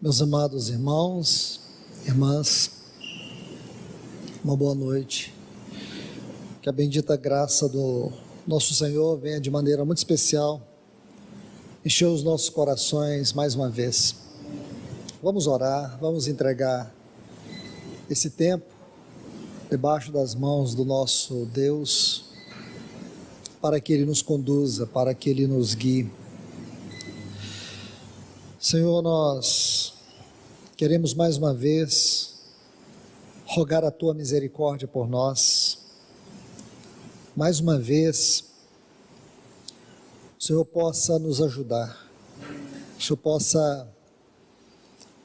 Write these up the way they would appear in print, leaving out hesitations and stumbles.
Meus amados irmãos, irmãs, uma boa noite. Que a bendita graça do nosso Senhor venha de maneira muito especial encher os nossos corações mais uma vez. Vamos orar, vamos entregar esse tempo debaixo das mãos do nosso Deus, para que Ele nos conduza, para que Ele nos guie. Senhor, nós queremos mais uma vez rogar a Tua misericórdia por nós. Mais uma vez, o Senhor possa nos ajudar. O Senhor possa,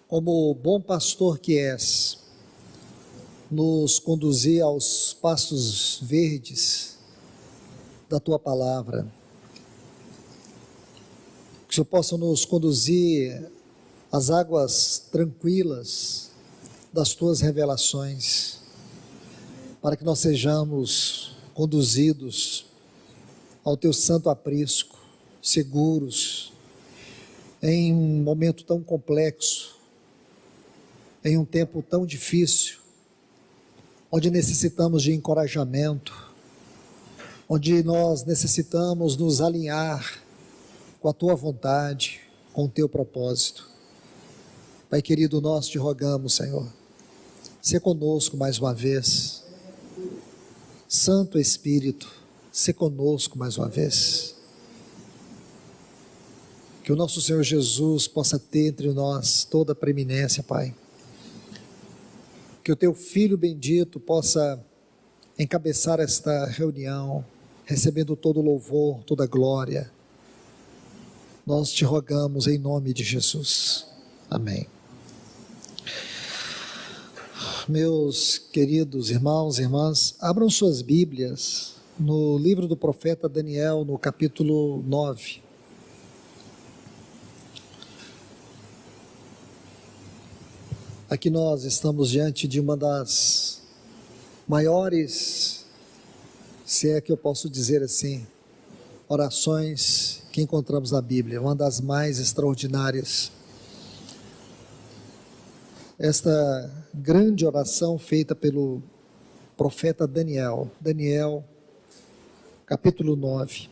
como bom pastor que és, nos conduzir aos pastos verdes da Tua palavra. Que o Senhor possa nos conduzir às águas tranquilas das Tuas revelações, para que nós sejamos conduzidos ao Teu santo aprisco, seguros, em um momento tão complexo, em um tempo tão difícil, onde necessitamos de encorajamento, onde nós necessitamos nos alinhar com a Tua vontade, com o Teu propósito. Pai querido, nós te rogamos, Senhor, se conosco mais uma vez. Santo Espírito, se conosco mais uma vez. Que o nosso Senhor Jesus possa ter entre nós toda a preeminência, Pai. Que o Teu Filho bendito possa encabeçar esta reunião, recebendo todo o louvor, toda a glória. Nós te rogamos em nome de Jesus. Amém. Meus queridos irmãos e irmãs, abram suas Bíblias no livro do profeta Daniel, no capítulo 9. Aqui nós estamos diante de uma das maiores, se é que eu posso dizer assim, orações que encontramos na Bíblia, uma das mais extraordinárias. Esta grande oração feita pelo profeta Daniel, capítulo 9.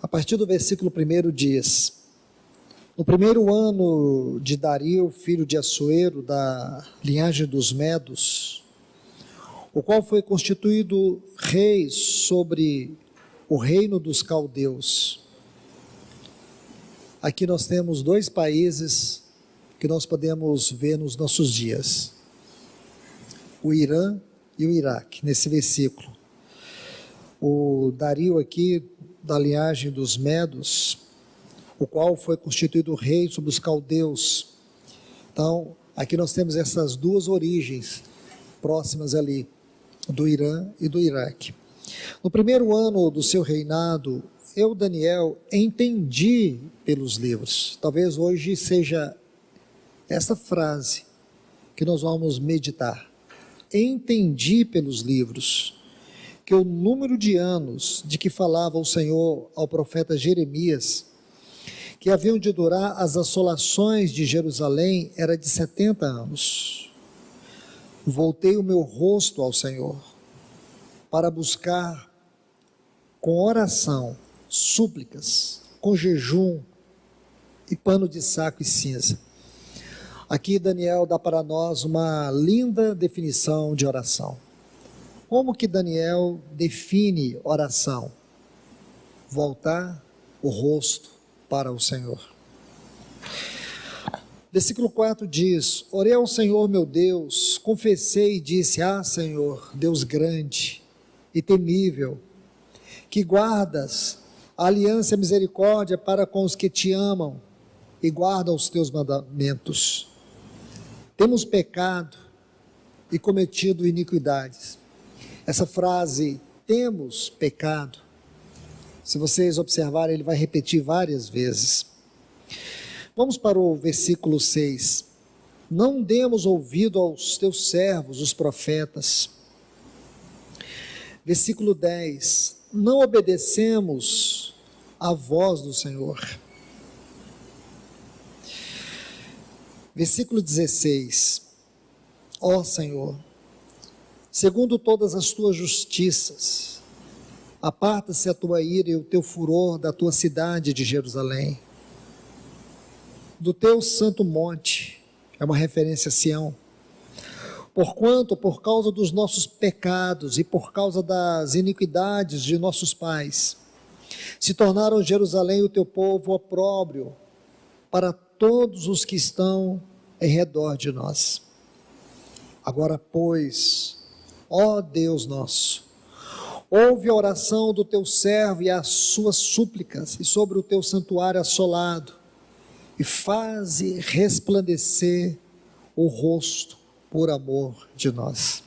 A partir do versículo 1 diz: no primeiro ano de Dario, filho de Assuero, da linhagem dos Medos, o qual foi constituído rei sobre o reino dos caldeus. Aqui nós temos dois países que nós podemos ver nos nossos dias: o Irã e o Iraque, nesse versículo. O Dario aqui, da linhagem dos Medos, o qual foi constituído rei sobre os caldeus. Então, aqui nós temos essas duas origens próximas ali, do Irã e do Iraque. No primeiro ano do seu reinado, eu, Daniel, entendi pelos livros. Talvez hoje seja essa frase que nós vamos meditar. Entendi pelos livros que o número de anos de que falava o Senhor ao profeta Jeremias, que haviam de durar as assolações de Jerusalém, era de 70 anos. Voltei o meu rosto ao Senhor, para buscar com oração, súplicas, com jejum e pano de saco e cinza. Aqui Daniel dá para nós uma linda definição de oração. Como que Daniel define oração? Voltar o rosto para o Senhor. Versículo 4 diz: orei ao Senhor meu Deus, confessei e disse: Senhor, Deus grande e temível, que guardas a aliança e a misericórdia para com os que te amam e guardam os teus mandamentos. Temos pecado e cometido iniquidades. Essa frase, temos pecado, se vocês observarem, ele vai repetir várias vezes. Vamos para o versículo 6. Não demos ouvido aos teus servos, os profetas, Versículo 10, não obedecemos à voz do Senhor. Versículo 16, ó Senhor, segundo todas as tuas justiças, aparta-se a tua ira e o teu furor da tua cidade de Jerusalém, do teu santo monte, é uma referência a Sião, porquanto, por causa dos nossos pecados e por causa das iniquidades de nossos pais, se tornaram Jerusalém o teu povo opróbrio para todos os que estão em redor de nós. Agora, pois, ó Deus nosso, ouve a oração do teu servo e as suas súplicas, e sobre o teu santuário assolado, e faze resplandecer o rosto por amor de nós.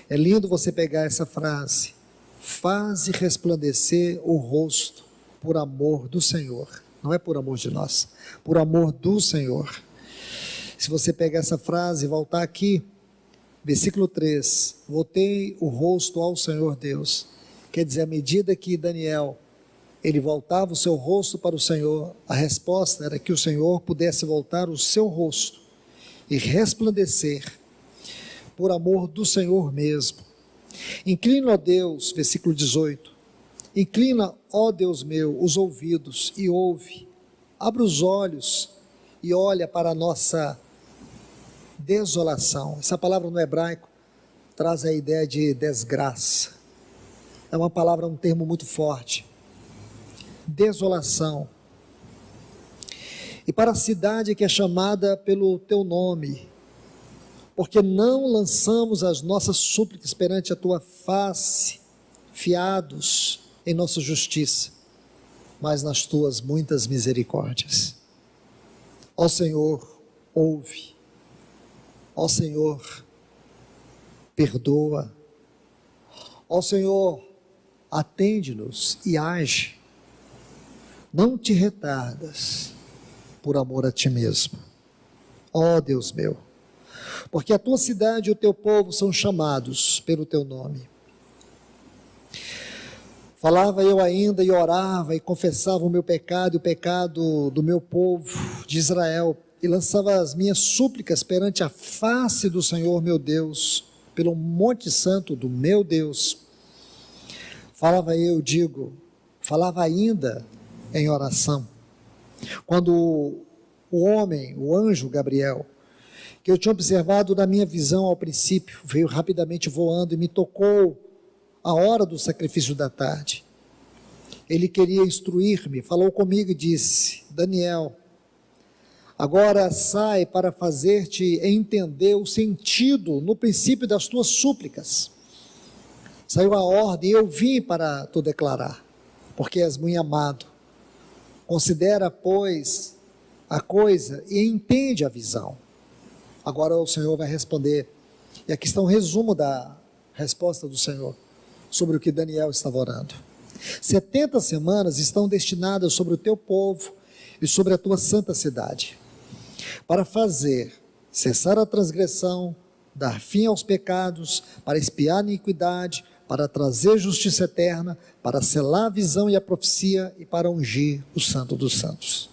É lindo você pegar essa frase, faze resplandecer o rosto por amor do Senhor, não é por amor de nós, por amor do Senhor. Se você pegar essa frase e voltar aqui, versículo 3, voltei o rosto ao Senhor Deus, quer dizer, à medida que Daniel, ele voltava o seu rosto para o Senhor, a resposta era que o Senhor pudesse voltar o seu rosto e resplandecer por amor do Senhor mesmo. Inclina, ó Deus, versículo 18, inclina, ó Deus meu, os ouvidos e ouve, abre os olhos e olha para a nossa desolação. Essa palavra no hebraico traz a ideia de desgraça, é uma palavra, um termo muito forte, desolação, e para a cidade que é chamada pelo teu nome, porque não lançamos as nossas súplicas perante a tua face, fiados em nossa justiça, mas nas tuas muitas misericórdias. Ó Senhor, ouve, ó Senhor, perdoa, ó Senhor, atende-nos e age, não te retardas, por amor a ti mesmo, ó Deus meu, porque a tua cidade e o teu povo são chamados pelo teu nome. Falava eu ainda e orava e confessava o meu pecado e o pecado do meu povo de Israel, e lançava as minhas súplicas perante a face do Senhor meu Deus, pelo monte santo do meu Deus. Falava eu, falava ainda em oração, quando o anjo Gabriel, que eu tinha observado na minha visão ao princípio, veio rapidamente voando e me tocou a hora do sacrifício da tarde. Ele queria instruir-me, falou comigo e disse: Daniel, agora sai para fazer-te entender o sentido no princípio das tuas súplicas. Saiu a ordem e eu vim para te declarar, porque és muito amado. Considera, pois, a coisa e entende a visão. Agora o Senhor vai responder, e aqui está um resumo da resposta do Senhor, sobre o que Daniel estava orando. 70 semanas estão destinadas sobre o teu povo e sobre a tua santa cidade, para fazer cessar a transgressão, dar fim aos pecados, para expiar a iniquidade, para trazer justiça eterna, para selar a visão e a profecia e para ungir o Santo dos Santos.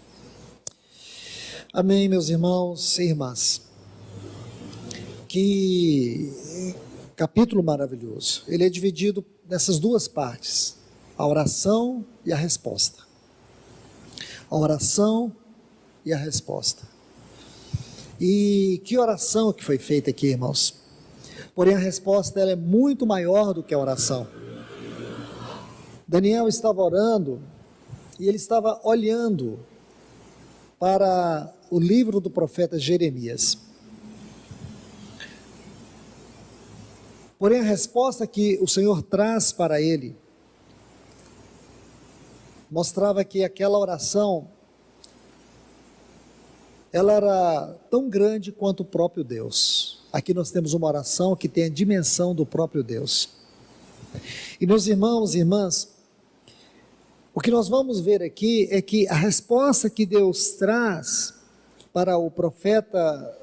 Amém, meus irmãos e irmãs. Que capítulo maravilhoso. Ele é dividido nessas duas partes, a oração e a resposta. A oração e a resposta. E que oração que foi feita aqui, irmãos? Porém, a resposta ela é muito maior do que a oração. Daniel estava orando e ele estava olhando para o livro do profeta Jeremias. Porém, a resposta que o Senhor traz para ele mostrava que aquela oração ela era tão grande quanto o próprio Deus. Aqui nós temos uma oração que tem a dimensão do próprio Deus. E meus irmãos e irmãs, o que nós vamos ver aqui é que a resposta que Deus traz para o profeta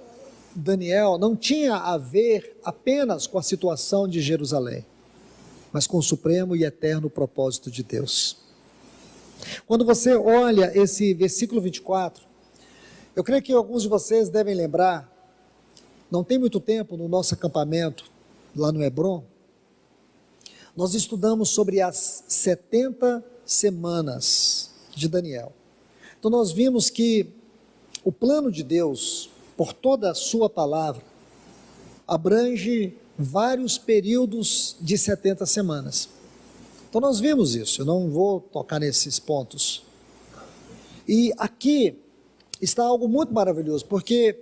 Daniel não tinha a ver apenas com a situação de Jerusalém. mas com o supremo e eterno propósito de Deus. Quando você olha esse versículo 24, eu creio que alguns de vocês devem lembrar, não tem muito tempo, no nosso acampamento, lá no Hebron, nós estudamos sobre as 70 semanas de Daniel. Então nós vimos que o plano de Deus, por toda a sua palavra, abrange vários períodos de 70 semanas. Então nós vimos isso, eu não vou tocar nesses pontos. E aqui está algo muito maravilhoso, porque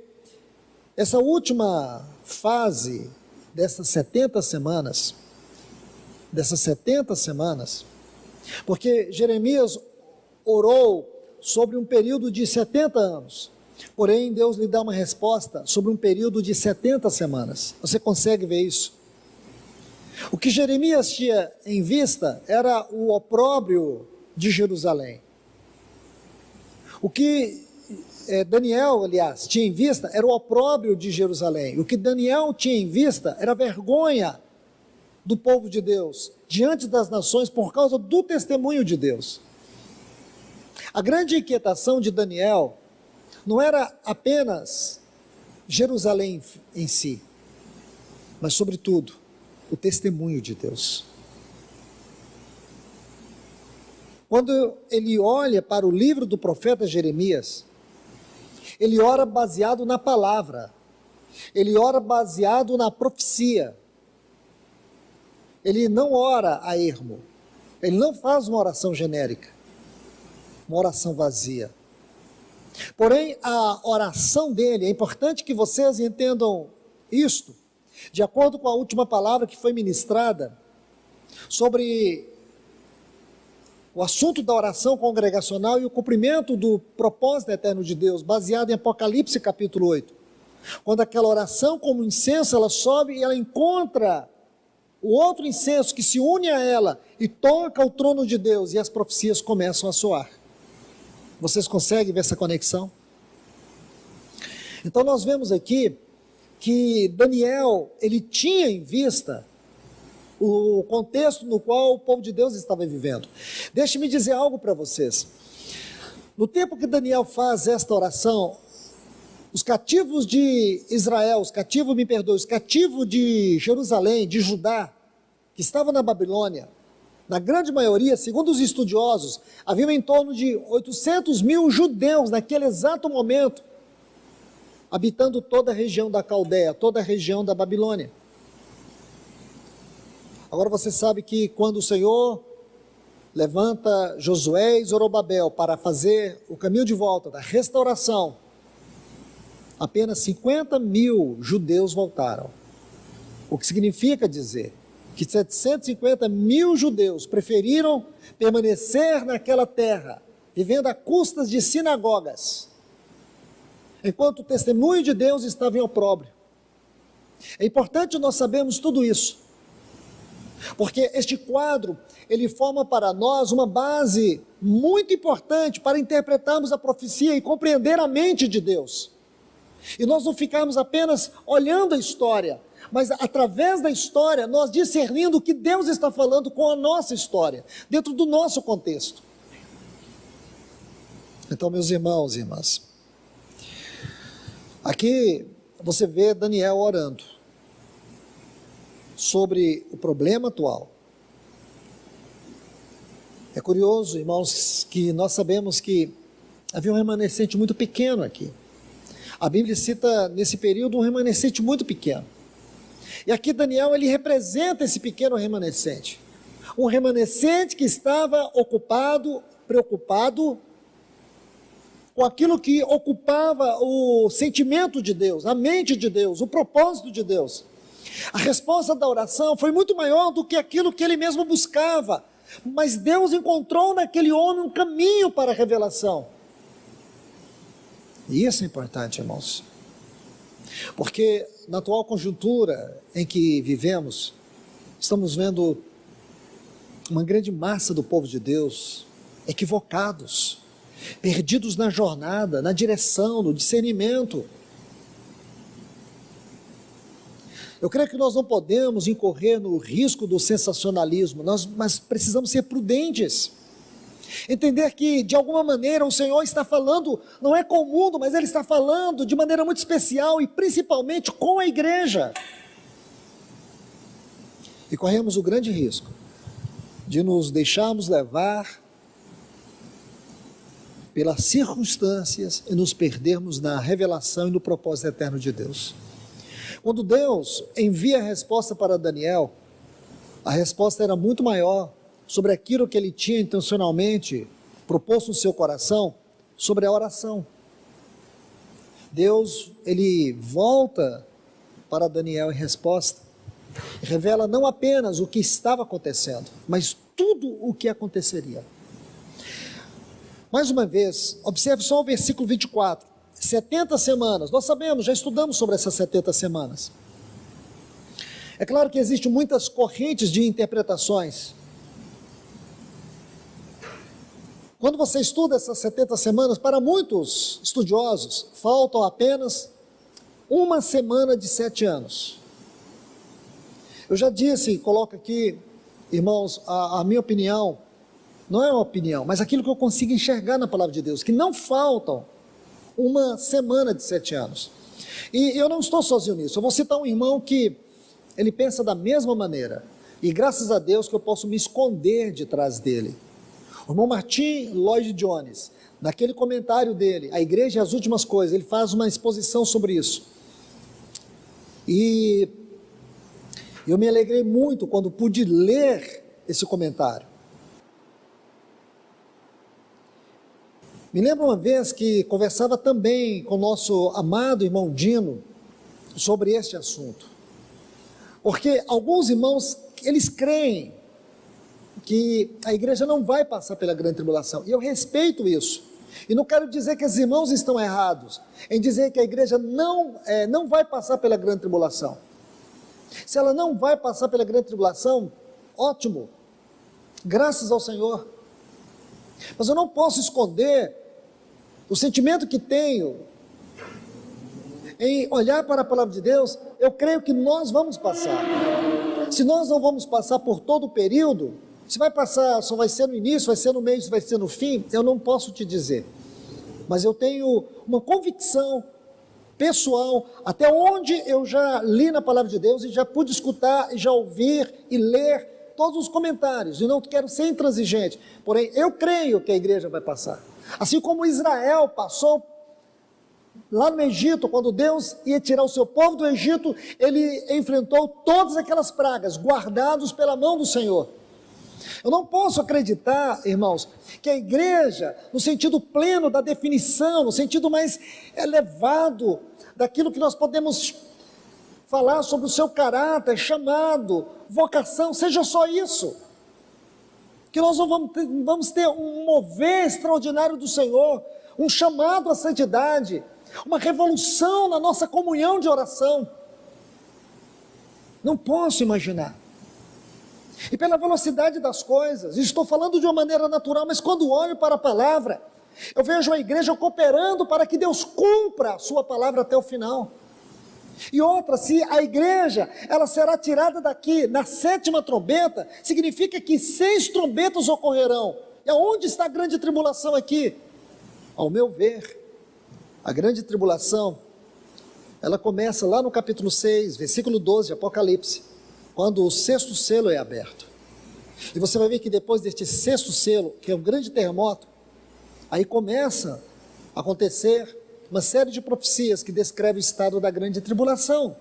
essa última fase dessas 70 semanas, porque Jeremias orou sobre um período de 70 anos, porém Deus lhe dá uma resposta sobre um período de 70 semanas. Você consegue ver isso? O que Jeremias tinha em vista era o opróbrio de Jerusalém. O que Daniel, aliás, tinha em vista era o opróbrio de Jerusalém. O que Daniel tinha em vista era a vergonha do povo de Deus diante das nações por causa do testemunho de Deus. A grande inquietação de Daniel não era apenas Jerusalém em si, mas sobretudo o testemunho de Deus. Quando ele olha para o livro do profeta Jeremias, ele ora baseado na palavra, ele ora baseado na profecia, ele não ora a ermo, ele não faz uma oração genérica, uma oração vazia. Porém, a oração dele, é importante que vocês entendam isto, de acordo com a última palavra que foi ministrada sobre o assunto da oração congregacional e o cumprimento do propósito eterno de Deus, baseado em Apocalipse capítulo 8. Quando aquela oração como incenso, ela sobe e ela encontra o outro incenso que se une a ela e toca o trono de Deus e as profecias começam a soar. Vocês conseguem ver essa conexão? Então nós vemos aqui que Daniel, ele tinha em vista o contexto no qual o povo de Deus estava vivendo. Deixe-me dizer algo para vocês. No tempo que Daniel faz esta oração, os cativos de Israel, os cativos de Jerusalém, de Judá, que estavam na Babilônia, na grande maioria, segundo os estudiosos, haviam em torno de 800 mil judeus naquele exato momento, habitando toda a região da Caldeia, toda a região da Babilônia. Agora você sabe que quando o Senhor levanta Josué e Zorobabel para fazer o caminho de volta da restauração, apenas 50 mil judeus voltaram. O que significa dizer que 750 mil judeus preferiram permanecer naquela terra, vivendo a custas de sinagogas, enquanto o testemunho de Deus estava em opróbrio. É importante nós sabermos tudo isso, porque este quadro, ele forma para nós uma base muito importante para interpretarmos a profecia e compreender a mente de Deus. E nós não ficarmos apenas olhando a história, mas através da história nós discernindo o que Deus está falando com a nossa história, dentro do nosso contexto. Então, meus irmãos e irmãs, aqui você vê Daniel orando sobre o problema atual. É curioso, irmãos, que nós sabemos que havia um remanescente muito pequeno aqui. A Bíblia cita nesse período um remanescente muito pequeno. E aqui Daniel, ele representa esse pequeno remanescente. Um remanescente que estava preocupado com aquilo que ocupava o sentimento de Deus, a mente de Deus, o propósito de Deus. A resposta da oração foi muito maior do que aquilo que ele mesmo buscava, mas Deus encontrou naquele homem um caminho para a revelação. E isso é importante, irmãos, porque na atual conjuntura em que vivemos, estamos vendo uma grande massa do povo de Deus equivocados, perdidos na jornada, na direção, no discernimento. Eu creio que nós não podemos incorrer no risco do sensacionalismo, mas precisamos ser prudentes. Entender que, de alguma maneira, o Senhor está falando, não é com o mundo, mas Ele está falando de maneira muito especial e principalmente com a igreja. E corremos o grande risco de nos deixarmos levar pelas circunstâncias e nos perdermos na revelação e no propósito eterno de Deus. Quando Deus envia a resposta para Daniel, a resposta era muito maior sobre aquilo que ele tinha intencionalmente proposto no seu coração, sobre a oração. Deus, ele volta para Daniel em resposta, e revela não apenas o que estava acontecendo, mas tudo o que aconteceria. Mais uma vez, observe só o versículo 24, 70 semanas, nós sabemos, já estudamos sobre essas 70 semanas. É claro que existem muitas correntes de interpretações. Quando você estuda essas 70 semanas, para muitos estudiosos, faltam apenas uma semana de 7 anos. Eu já disse, coloco aqui, irmãos, a minha opinião, não é uma opinião, mas aquilo que eu consigo enxergar na palavra de Deus, que não faltam uma semana de 7 anos. E eu não estou sozinho nisso, eu vou citar um irmão que ele pensa da mesma maneira, e graças a Deus que eu posso me esconder de trás dele. O irmão Martin Lloyd Jones, naquele comentário dele, A Igreja e as Últimas Coisas, ele faz uma exposição sobre isso. E eu me alegrei muito quando pude ler esse comentário. Me lembro uma vez que conversava também com o nosso amado irmão Dino sobre este assunto. Porque alguns irmãos, eles creem que a igreja não vai passar pela grande tribulação, e eu respeito isso, e não quero dizer que os irmãos estão errados, em dizer que a igreja não vai passar pela grande tribulação. Se ela não vai passar pela grande tribulação, ótimo, graças ao Senhor, mas eu não posso esconder o sentimento que tenho em olhar para a palavra de Deus. Eu creio que nós vamos passar. Se nós não vamos passar por todo o período, se vai passar, só vai ser no início, vai ser no meio, vai ser no fim, eu não posso te dizer. Mas eu tenho uma convicção pessoal, até onde eu já li na palavra de Deus e já pude escutar e já ouvir e ler todos os comentários, e não quero ser intransigente, porém eu creio que a igreja vai passar. Assim como Israel passou lá no Egito, quando Deus ia tirar o seu povo do Egito, ele enfrentou todas aquelas pragas, guardados pela mão do Senhor. Eu não posso acreditar, irmãos, que a igreja, no sentido pleno da definição, no sentido mais elevado daquilo que nós podemos falar sobre o seu caráter, chamado, vocação, seja só isso. Que nós vamos ter um mover extraordinário do Senhor, um chamado à santidade, uma revolução na nossa comunhão de oração. Não posso imaginar. E pela velocidade das coisas, estou falando de uma maneira natural, mas quando olho para a palavra, eu vejo a igreja cooperando para que Deus cumpra a sua palavra até o final. E outra, se a igreja, ela será tirada daqui na 7ª trombeta, significa que 6 trombetas ocorrerão. E aonde está a grande tribulação aqui? Ao meu ver, a grande tribulação, ela começa lá no capítulo 6, versículo 12 de Apocalipse, quando o 6º selo é aberto. E você vai ver que depois deste 6º selo, que é um grande terremoto, aí começa a acontecer uma série de profecias que descrevem o estado da grande tribulação.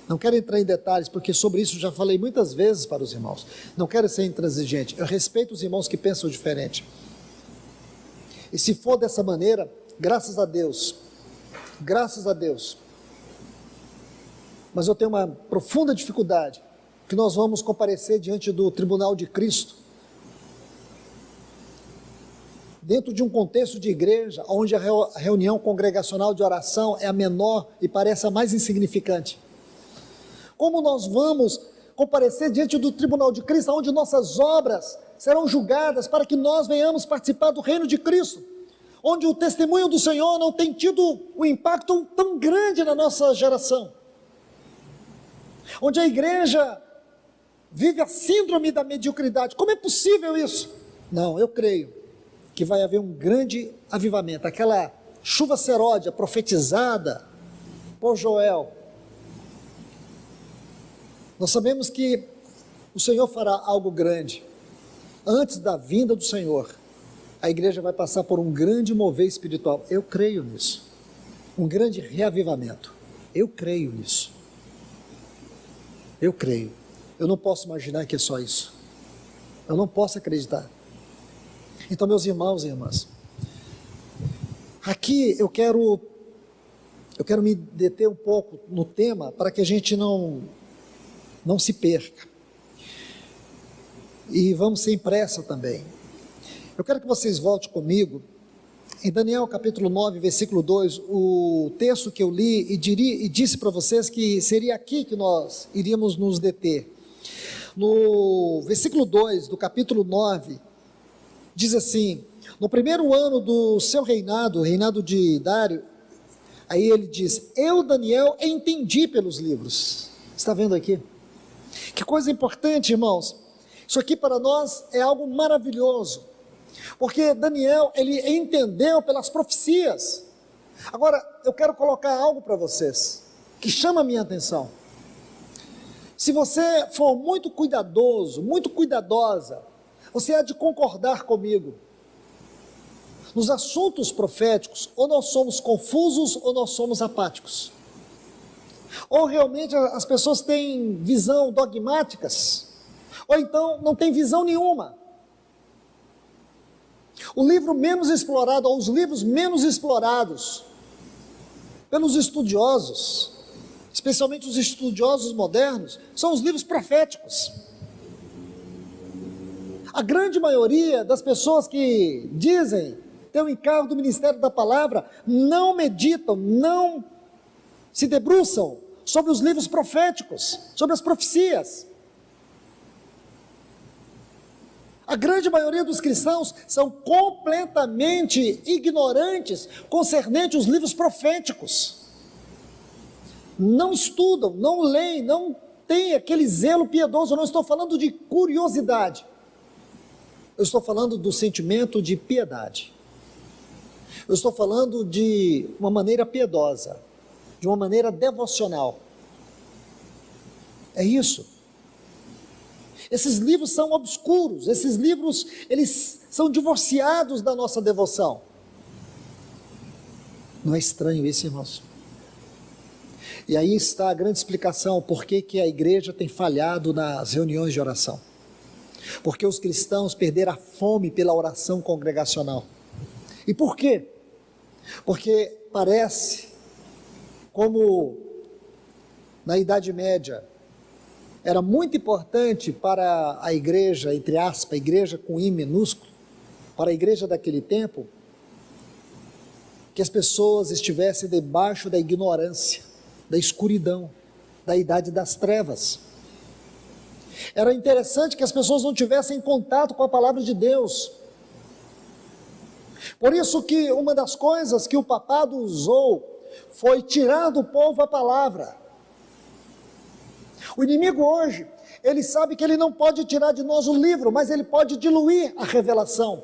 Não quero entrar em detalhes, porque sobre isso já falei muitas vezes para os irmãos. Não quero ser intransigente, eu respeito os irmãos que pensam diferente. E se for dessa maneira, graças a Deus, mas eu tenho uma profunda dificuldade, que nós vamos comparecer diante do tribunal de Cristo, dentro de um contexto de igreja, onde a reunião congregacional de oração é a menor e parece a mais insignificante. Como nós vamos comparecer diante do tribunal de Cristo, onde nossas obras serão julgadas para que nós venhamos participar do reino de Cristo, onde o testemunho do Senhor não tem tido um impacto tão grande na nossa geração? onde a igreja vive a síndrome da mediocridade. Como é possível isso? Não, eu creio que vai haver um grande avivamento, aquela chuva seródia profetizada por Joel. Nós sabemos que o Senhor fará algo grande. Antes da vinda do Senhor, a igreja vai passar por um grande mover espiritual. Eu creio nisso. Um grande reavivamento. Eu creio nisso. Eu creio. Eu não posso imaginar que é só isso. Eu não posso acreditar. Então, meus irmãos e irmãs, aqui eu quero me deter um pouco no tema para que a gente não se perca. E vamos sem pressa também. Eu quero que vocês voltem comigo em Daniel capítulo 9, versículo 2, o texto que eu li e disse para vocês que seria aqui que nós iríamos nos deter. No versículo 2 do capítulo 9, diz assim: no primeiro ano do seu reinado, o reinado de Dário, aí ele diz: eu, Daniel, entendi pelos livros. Está vendo aqui? Que coisa importante, irmãos. Isso aqui para nós é algo maravilhoso, porque Daniel, ele entendeu pelas profecias. Agora, eu quero colocar algo para vocês, que chama a minha atenção. Se você for muito cuidadoso, muito cuidadosa, você há de concordar comigo. Nos assuntos proféticos, ou nós somos confusos, ou nós somos apáticos. Ou realmente as pessoas têm visão dogmáticas, ou então não tem visão nenhuma. O livro menos explorado, ou os livros menos explorados pelos estudiosos, especialmente os estudiosos modernos, são os livros proféticos. A grande maioria das pessoas que dizem ter o encargo do ministério da palavra, não meditam, não se debruçam sobre os livros proféticos, sobre as profecias. A grande maioria dos cristãos são completamente ignorantes concernente aos livros proféticos. Não estudam, não leem, não têm aquele zelo piedoso. Eu não estou falando de curiosidade, eu estou falando do sentimento de piedade. Eu estou falando de uma maneira piedosa, de uma maneira devocional. É isso. Esses livros são obscuros, esses livros, eles são divorciados da nossa devoção. Não é estranho isso, irmãos? E aí está a grande explicação, por que a igreja tem falhado nas reuniões de oração. Porque os cristãos perderam a fome pela oração congregacional. E por quê? Porque parece como na Idade Média era muito importante para a igreja, entre aspas, a igreja com I minúsculo, para a igreja daquele tempo, que as pessoas estivessem debaixo da ignorância, da escuridão, da idade das trevas. Era interessante que as pessoas não tivessem contato com a palavra de Deus. Por isso que uma das coisas que o papado usou foi tirar do povo a palavra. O inimigo hoje, ele sabe que ele não pode tirar de nós o livro, mas ele pode diluir a revelação.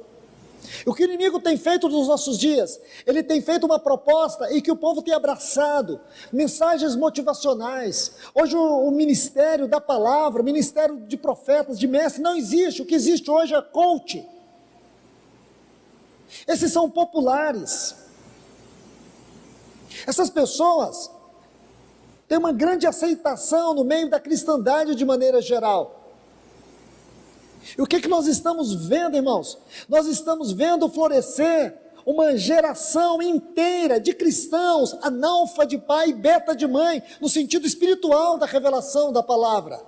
O que o inimigo tem feito nos nossos dias? Ele tem feito uma proposta e que o povo tem abraçado, mensagens motivacionais. Hoje o ministério da palavra, o ministério de profetas, de mestres, não existe. O que existe hoje é coach. Esses são populares. Essas pessoas têm uma grande aceitação no meio da cristandade de maneira geral. E o que nós estamos vendo, irmãos? Nós estamos vendo florescer uma geração inteira de cristãos, analfa de pai, beta de mãe, no sentido espiritual da revelação da palavra,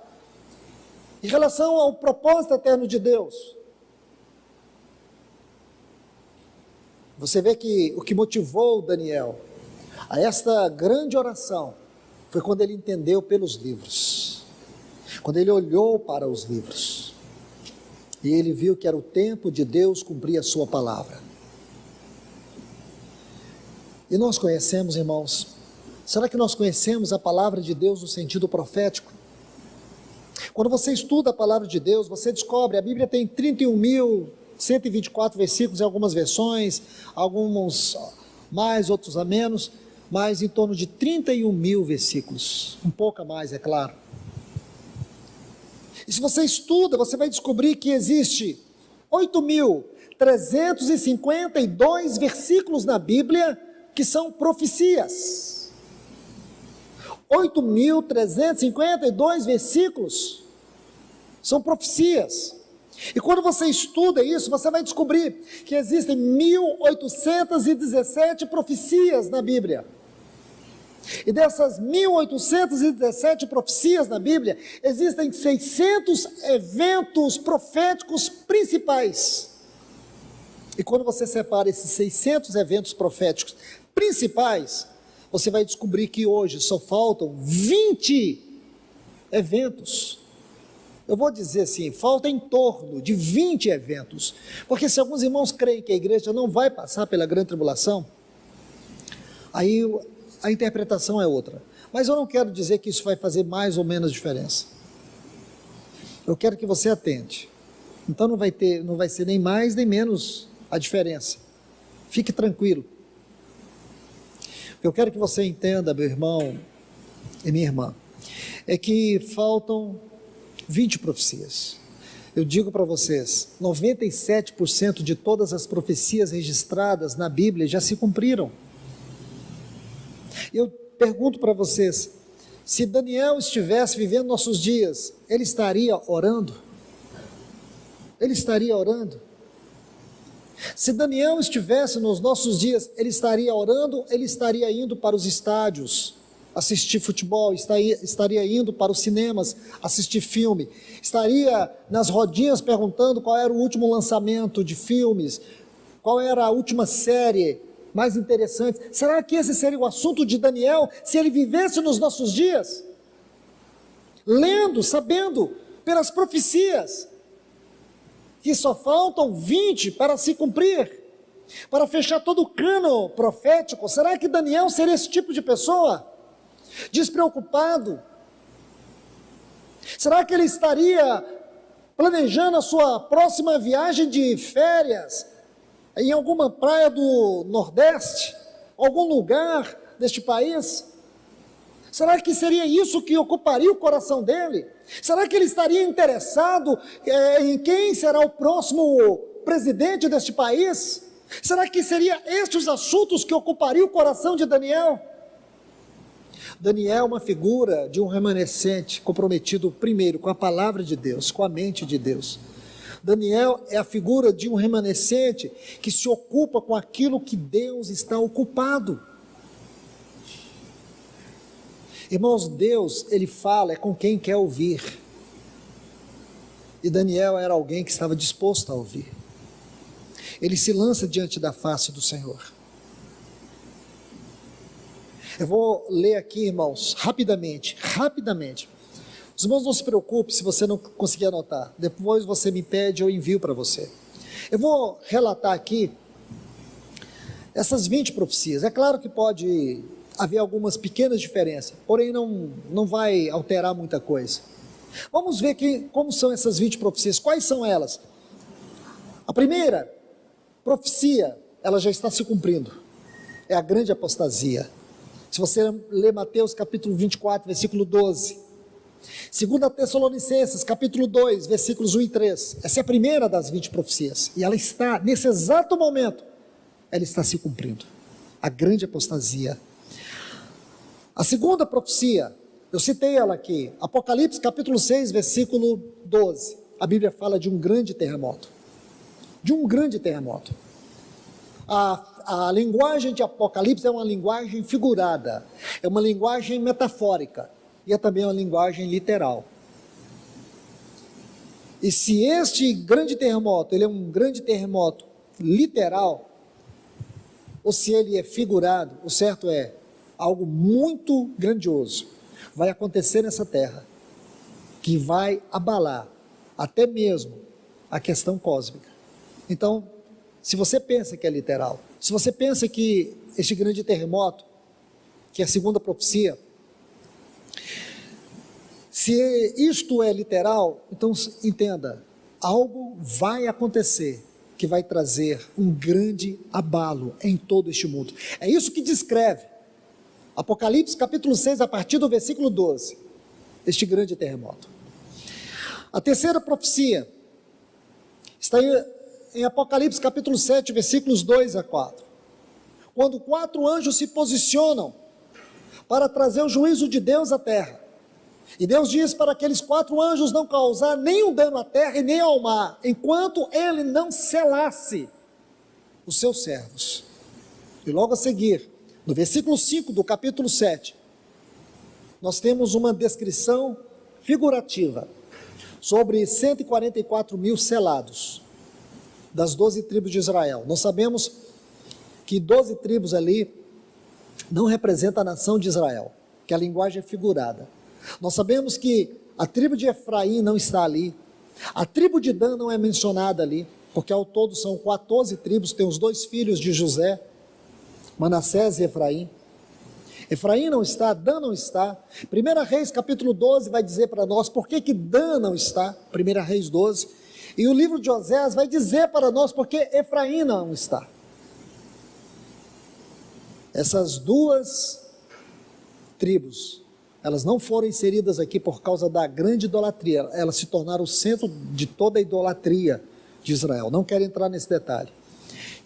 em relação ao propósito eterno de Deus. Você vê que o que motivou Daniel a esta grande oração foi quando ele entendeu pelos livros, quando ele olhou para os livros. E ele viu que era o tempo de Deus cumprir a sua palavra. E nós conhecemos, irmãos, será que nós conhecemos a palavra de Deus no sentido profético? Quando você estuda a palavra de Deus, você descobre, a Bíblia tem 31.124 versículos em algumas versões, alguns mais, outros a menos, mas em torno de 31.000 versículos, um pouco a mais, é claro. E se você estuda, você vai descobrir que existe 8.352 versículos na Bíblia que são profecias. 8.352 versículos são profecias. E quando você estuda isso, você vai descobrir que existem 1.817 profecias na Bíblia. E dessas 1.817 profecias na Bíblia, existem 600 eventos proféticos principais. E quando você separa esses 600 eventos proféticos principais, você vai descobrir que hoje só faltam 20 eventos. Eu vou dizer assim, falta em torno de 20 eventos. Porque se alguns irmãos creem que a igreja não vai passar pela grande tribulação, aí a interpretação é outra. Mas eu não quero dizer que isso vai fazer mais ou menos diferença. Eu quero que você atente. Então não vai ser nem mais nem menos a diferença. Fique tranquilo. Eu quero que você entenda, meu irmão e minha irmã, é que faltam 20 profecias. Eu digo para vocês, 97% de todas as profecias registradas na Bíblia já se cumpriram. Eu pergunto para vocês, se Daniel estivesse vivendo nossos dias, ele estaria orando? Ele estaria orando? Se Daniel estivesse nos nossos dias, ele estaria orando, ele estaria indo para os estádios, assistir futebol, estaria indo para os cinemas, assistir filme, estaria nas rodinhas perguntando qual era o último lançamento de filmes, qual era a última série mais interessante. Será que esse seria o assunto de Daniel, se ele vivesse nos nossos dias? Lendo, sabendo, pelas profecias, que só faltam 20 para se cumprir, para fechar todo o cano profético. Será que Daniel seria esse tipo de pessoa? Despreocupado? Será que ele estaria planejando a sua próxima viagem de férias em alguma praia do Nordeste, algum lugar deste país? Será que seria isso que ocuparia o coração dele? Será que ele estaria interessado em quem será o próximo presidente deste país? Será que seriam estes os assuntos que ocupariam o coração de Daniel? Daniel é uma figura de um remanescente comprometido primeiro com a palavra de Deus, com a mente de Deus. Daniel é a figura de um remanescente que se ocupa com aquilo que Deus está ocupado. Irmãos, Deus, Ele fala com quem quer ouvir. E Daniel era alguém que estava disposto a ouvir. Ele se lança diante da face do Senhor. Eu vou ler aqui, irmãos, rapidamente. Os irmãos, não se preocupem se você não conseguir anotar. Depois você me pede, eu envio para você. Eu vou relatar aqui essas 20 profecias. É claro que pode haver algumas pequenas diferenças, porém não vai alterar muita coisa. Vamos ver como são essas 20 profecias. Quais são elas? A primeira profecia, ela já está se cumprindo. É a grande apostasia. Se você ler Mateus capítulo 24, versículo 12. 2 Tessalonicenses, capítulo 2, versículos 1 e 3. Essa é a primeira das 20 profecias. E ela está, nesse exato momento, ela está se cumprindo. A grande apostasia. A segunda profecia, eu citei ela aqui, Apocalipse capítulo 6, versículo 12. A Bíblia fala de um grande terremoto. De um grande terremoto. A linguagem de Apocalipse é uma linguagem figurada, é uma linguagem metafórica, e é também uma linguagem literal. E se este grande terremoto, ele é um grande terremoto literal, ou se ele é figurado, o certo é, algo muito grandioso vai acontecer nessa terra, que vai abalar até mesmo a questão cósmica. Então, se você pensa que é literal, se você pensa que este grande terremoto, que é a segunda profecia, Se isto é literal, então entenda, algo vai acontecer que vai trazer um grande abalo em todo este mundo. É isso que descreve Apocalipse capítulo 6, a partir do versículo 12, este grande terremoto. A terceira profecia está em Apocalipse capítulo 7, versículos 2 a 4. Quando 4 anjos se posicionam para trazer o juízo de Deus à terra. E Deus diz para aqueles 4 anjos não causar nenhum dano à terra e nem ao mar, enquanto ele não selasse os seus servos. E logo a seguir, no versículo 5 do capítulo 7, nós temos uma descrição figurativa sobre 144 mil selados das 12 tribos de Israel. Nós sabemos que 12 tribos ali não representam a nação de Israel, que a linguagem é figurada. Nós sabemos que a tribo de Efraim não está ali, a tribo de Dan não é mencionada ali, porque ao todo são 14 tribos, tem os 2 filhos de José, Manassés e Efraim. Efraim não está, Dan não está. 1 Reis capítulo 12 vai dizer para nós por que Dan não está, 1 Reis 12, e o livro de Osés vai dizer para nós por que Efraim não está. Essas 2 tribos, elas não foram inseridas aqui por causa da grande idolatria, elas se tornaram o centro de toda a idolatria de Israel. Não quero entrar nesse detalhe.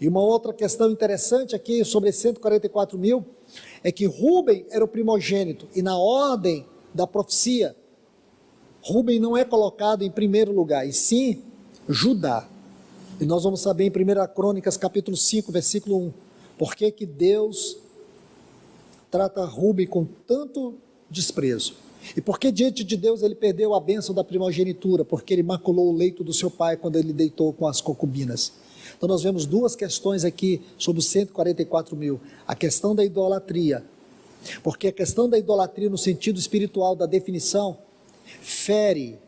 E uma outra questão interessante aqui sobre 144 mil, é que Rúben era o primogênito, e na ordem da profecia, Rúben não é colocado em primeiro lugar, e sim Judá. E nós vamos saber em 1 Crônicas capítulo 5, versículo 1, por que que Deus trata Rúben com tanto desprezo? E por que diante de Deus ele perdeu a bênção da primogenitura? Porque ele maculou o leito do seu pai quando ele deitou com as concubinas. Então nós vemos 2 questões aqui sobre os 144 mil. A questão da idolatria, porque a questão da idolatria no sentido espiritual da definição, fere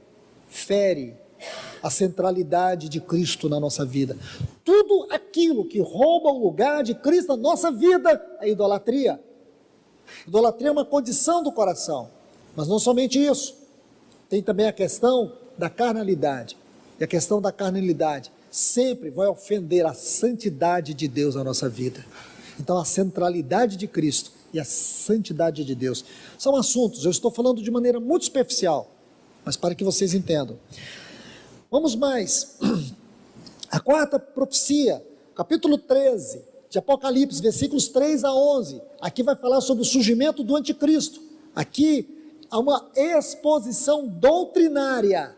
a centralidade de Cristo na nossa vida. Tudo aquilo que rouba o lugar de Cristo na nossa vida é idolatria. Idolatria é uma condição do coração, mas não somente isso, tem também a questão da carnalidade, e a questão da carnalidade sempre vai ofender a santidade de Deus na nossa vida. Então a centralidade de Cristo e a santidade de Deus são assuntos, eu estou falando de maneira muito superficial, mas para que vocês entendam. Vamos mais, a 4ª profecia, capítulo 13 de Apocalipse, versículos 3 a 11, aqui vai falar sobre o surgimento do anticristo. Aqui há uma exposição doutrinária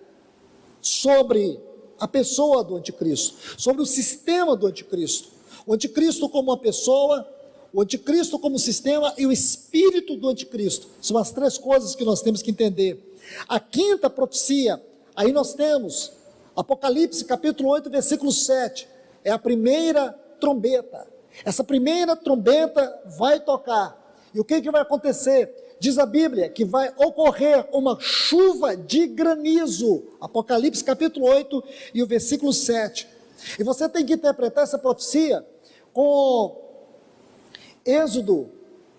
sobre a pessoa do anticristo, sobre o sistema do anticristo. O anticristo como uma pessoa, o anticristo como sistema e o espírito do anticristo. São as 3 coisas que nós temos que entender. A 5ª profecia, aí nós temos Apocalipse capítulo 8, versículo 7, é a primeira trombeta. Essa primeira trombeta vai tocar, e o que vai acontecer? Diz a Bíblia que vai ocorrer uma chuva de granizo, Apocalipse capítulo 8 e o versículo 7, e você tem que interpretar essa profecia com Êxodo,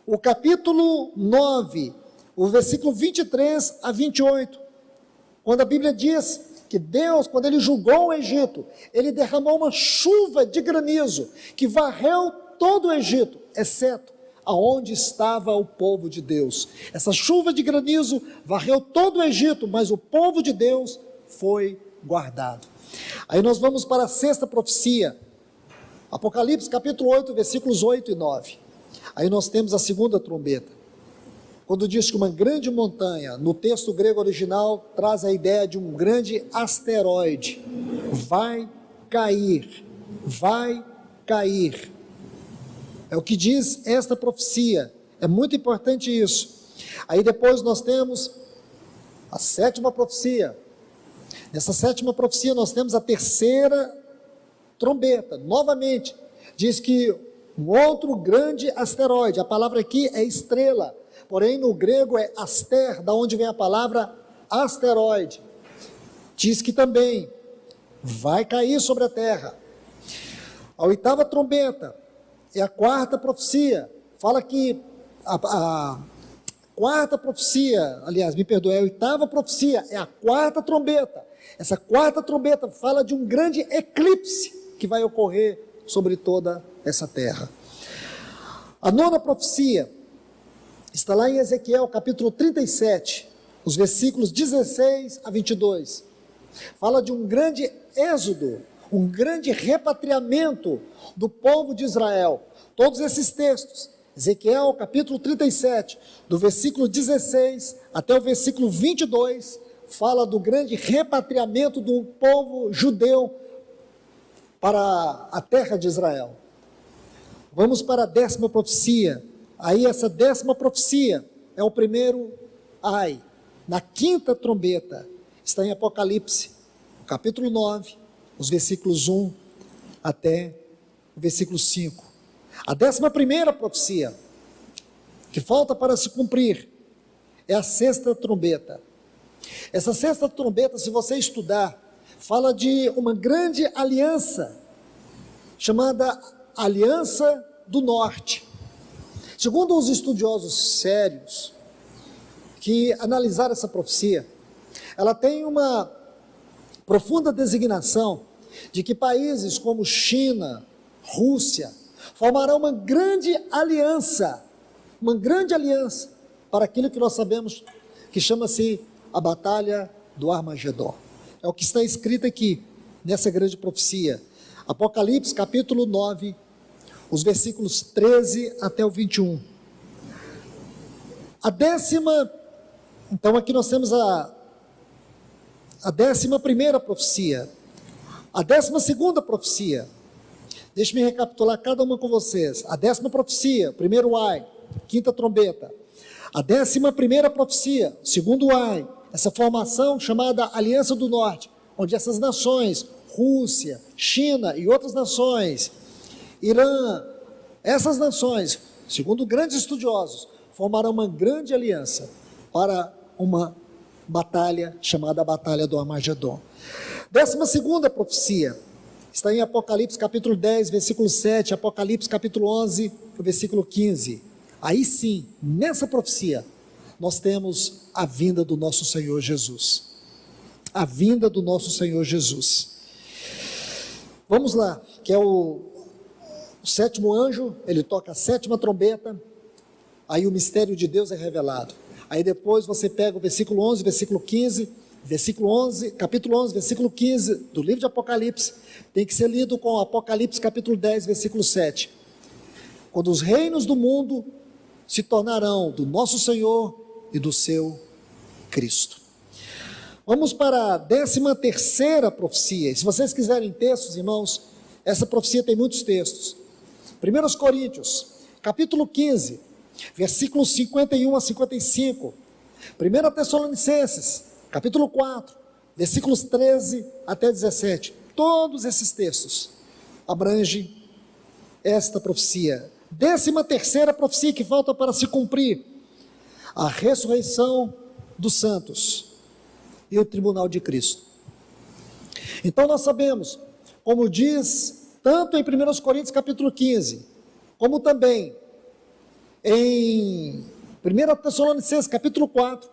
o capítulo 9, o versículo 23 a 28, quando a Bíblia diz que Deus, quando ele julgou o Egito, ele derramou uma chuva de granizo, que varreu todo o Egito, exceto aonde estava o povo de Deus. Essa chuva de granizo varreu todo o Egito, mas o povo de Deus foi guardado. Aí nós vamos para a 6ª profecia, Apocalipse capítulo 8, versículos 8 e 9. Aí nós temos a 2ª trombeta, quando diz que uma grande montanha, no texto grego original, traz a ideia de um grande asteroide, vai cair, é o que diz esta profecia, é muito importante isso. Aí depois nós temos a 7ª profecia, nessa 7ª profecia nós temos a 3ª trombeta, novamente, diz que um outro grande asteroide, a palavra aqui é estrela, porém no grego é aster, da onde vem a palavra asteroide, diz que também vai cair sobre a terra. A 8ª trombeta é a 4ª profecia, fala que quarta profecia, aliás, me perdoe, é a oitava profecia, é a quarta trombeta. Essa quarta trombeta fala de um grande eclipse que vai ocorrer sobre toda essa terra. A nona profecia está lá em Ezequiel, capítulo 37, os versículos 16 a 22. Fala de um grande êxodo, um grande repatriamento do povo de Israel. Todos esses textos, Ezequiel capítulo 37, do versículo 16 até o versículo 22, fala do grande repatriamento do povo judeu para a terra de Israel. Vamos para a 10ª profecia. Aí essa 10ª profecia é o primeiro ai, na 5ª trombeta, está em Apocalipse, capítulo 9, os versículos 1 até o versículo 5. A 11ª profecia, que falta para se cumprir, é a 6ª trombeta. Essa 6ª trombeta, se você estudar, fala de uma grande aliança, chamada Aliança do Norte. Segundo os estudiosos sérios que analisaram essa profecia, ela tem uma profunda designação de que países como China, Rússia, formarão uma grande aliança para aquilo que nós sabemos que chama-se a Batalha do Armagedon. É o que está escrito aqui, nessa grande profecia. Apocalipse, capítulo 9, os versículos 13 até o 21. Então aqui nós temos a 11ª profecia. A 12ª profecia, deixe-me recapitular cada uma com vocês. A 10ª profecia, primeiro ai, 5ª trombeta. A 11ª profecia, segundo ai, essa formação chamada Aliança do Norte, onde essas nações, Rússia, China e outras nações, Irã, essas nações, segundo grandes estudiosos, formarão uma grande aliança para uma batalha chamada Batalha do Armagedon. 12ª profecia está em Apocalipse capítulo 10, versículo 7, Apocalipse capítulo 11, versículo 15. Aí sim, nessa profecia, nós temos a vinda do nosso Senhor Jesus. A vinda do nosso Senhor Jesus. Vamos lá, que é o 7º anjo, ele toca a 7ª trombeta, aí o mistério de Deus é revelado. Aí depois você pega o versículo 11, versículo 15, capítulo 11, versículo 15 do livro de Apocalipse, tem que ser lido com Apocalipse capítulo 10, versículo 7. Quando os reinos do mundo se tornarão do nosso Senhor e do seu Cristo. Vamos para a 13ª profecia. E se vocês quiserem textos, irmãos, essa profecia tem muitos textos. 1 Coríntios, capítulo 15, versículos 51 a 55. 1 Tessalonicenses, capítulo 4, versículos 13 até 17. Todos esses textos abrangem esta profecia. 13ª profecia que falta para se cumprir: a ressurreição dos santos e o tribunal de Cristo. Então nós sabemos, como diz tanto em 1 Coríntios capítulo 15, como também em 1 Tessalonicenses capítulo 4,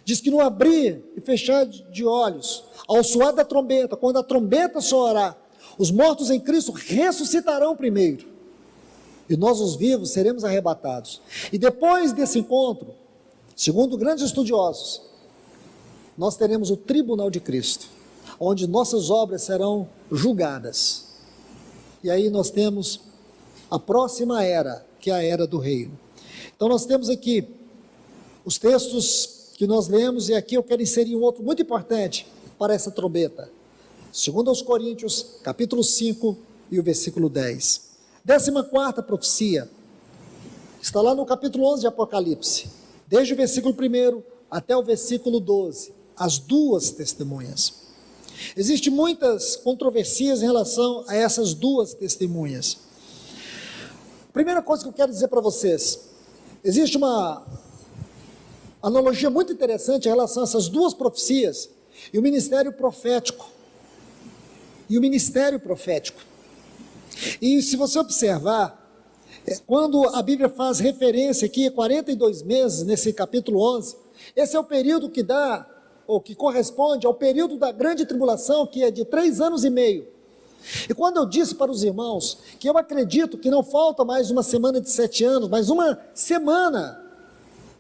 diz que no abrir e fechar de olhos, ao soar da trombeta, quando a trombeta soará, os mortos em Cristo ressuscitarão primeiro, e nós os vivos seremos arrebatados. E depois desse encontro, segundo grandes estudiosos, nós teremos o tribunal de Cristo, onde nossas obras serão julgadas. E aí nós temos a próxima era, que é a era do reino. Então nós temos aqui os textos que nós lemos, e aqui eu quero inserir um outro muito importante para essa trombeta. 2 Coríntios, capítulo 5 e o versículo 10. 14ª profecia está lá no capítulo 11 de Apocalipse, desde o versículo 1 até o versículo 12, as duas testemunhas. Existem muitas controversias em relação a essas duas testemunhas. Primeira coisa que eu quero dizer para vocês, existe uma analogia muito interessante em relação a essas duas profecias e o ministério profético. E se você observar, Quando a Bíblia faz referência aqui, 42 meses, nesse capítulo 11, esse é o período que dá, ou que corresponde ao período da grande tribulação, que é de 3 anos e meio. E quando eu disse para os irmãos que eu acredito que não falta mais uma semana de 7 anos, mas uma semana,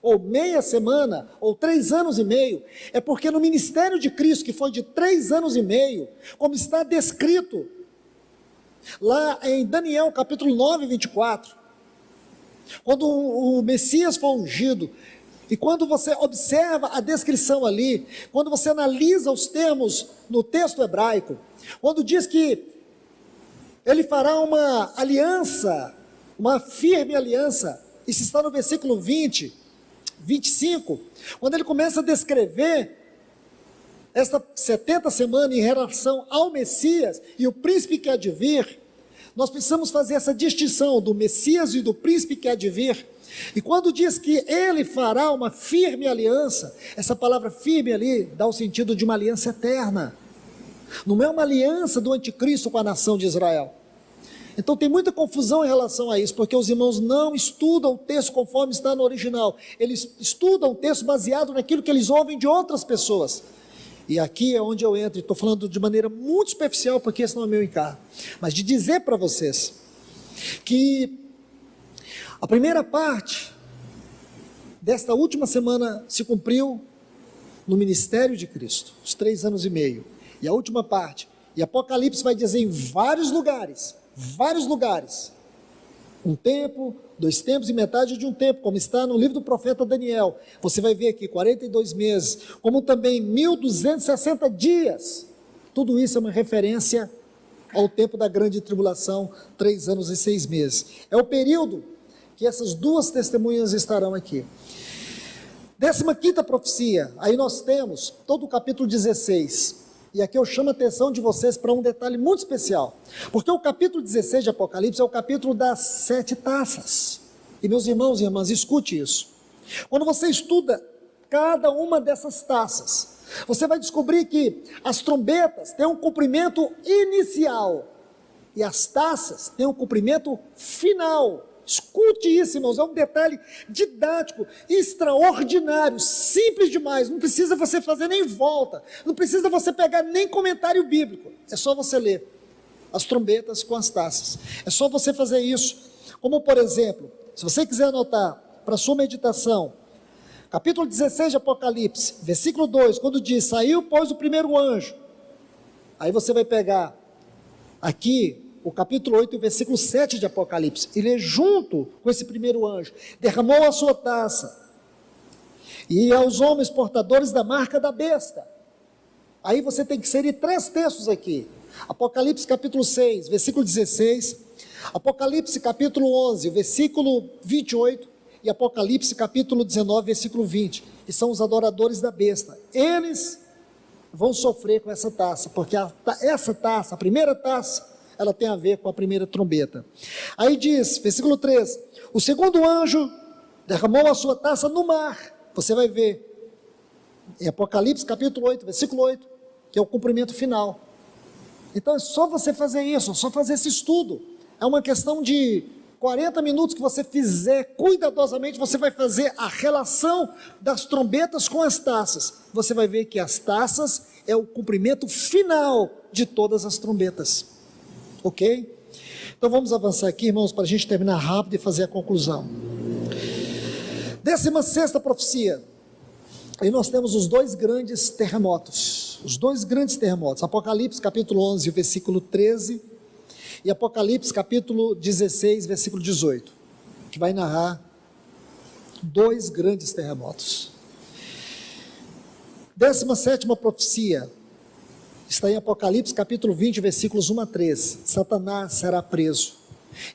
ou meia semana, ou 3 anos e meio, é porque no ministério de Cristo, que foi de 3 anos e meio, como está descrito lá em Daniel capítulo 9, 24, quando o Messias foi ungido, e quando você observa a descrição ali, quando você analisa os termos no texto hebraico, quando diz que ele fará uma aliança, uma firme aliança, isso está no versículo 20, 25, quando ele começa a descrever esta 70 semanas em relação ao Messias e o príncipe que há de vir, nós precisamos fazer essa distinção do Messias e do príncipe que há de vir. E quando diz que ele fará uma firme aliança, essa palavra firme ali dá o sentido de uma aliança eterna, não é uma aliança do anticristo com a nação de Israel. Então tem muita confusão em relação a isso, porque os irmãos não estudam o texto conforme está no original, eles estudam o texto baseado naquilo que eles ouvem de outras pessoas. E aqui é onde eu entro, e estou falando de maneira muito superficial, porque esse não é meu encargo, mas de dizer para vocês que a primeira parte desta última semana se cumpriu no ministério de Cristo, os 3 anos e meio, e a última parte, e Apocalipse vai dizer em vários lugares, um tempo, 2 tempos e metade de um tempo, como está no livro do profeta Daniel. Você vai ver aqui 42 meses, como também 1260 dias. Tudo isso é uma referência ao tempo da grande tribulação, 3 anos e 6 meses. É o período que essas duas testemunhas estarão aqui. 15ª profecia, aí nós temos todo o capítulo 16. E aqui eu chamo a atenção de vocês para um detalhe muito especial, porque o capítulo 16 de Apocalipse é o capítulo das 7 taças, e meus irmãos e irmãs, escute isso, quando você estuda cada uma dessas taças, você vai descobrir que as trombetas têm um comprimento inicial, e as taças têm um comprimento final. Escute isso, irmãos, é um detalhe didático, extraordinário, simples demais, não precisa você fazer nem volta, não precisa você pegar nem comentário bíblico, é só você ler as trombetas com as taças, é só você fazer isso, como por exemplo, se você quiser anotar para sua meditação, capítulo 16 de Apocalipse, versículo 2, quando diz, saiu pois o primeiro anjo, aí você vai pegar aqui, o capítulo 8, o versículo 7 de Apocalipse, ele é junto com esse primeiro anjo, derramou a sua taça, e aos homens portadores da marca da besta, aí você tem que inserir 3 textos aqui, Apocalipse capítulo 6, versículo 16, Apocalipse capítulo 11, versículo 28, e Apocalipse capítulo 19, versículo 20, que são os adoradores da besta, eles vão sofrer com essa taça, porque essa taça, a primeira taça, ela tem a ver com a primeira trombeta. Aí diz, versículo 3, o segundo anjo derramou a sua taça no mar, você vai ver, em Apocalipse capítulo 8, versículo 8, que é o cumprimento final. Então é só você fazer isso, só fazer esse estudo, é uma questão de 40 minutos que você fizer cuidadosamente, você vai fazer a relação das trombetas com as taças, você vai ver que as taças é o cumprimento final de todas as trombetas. Ok? Então vamos avançar aqui, irmãos, para a gente terminar rápido e fazer a conclusão. 16ª profecia. Aí nós temos os 2 grandes terremotos. Apocalipse capítulo 11, versículo 13, e Apocalipse capítulo 16, versículo 18, que vai narrar 2 grandes terremotos. 17ª profecia. Está em Apocalipse capítulo 20, versículos 1 a 3, Satanás será preso.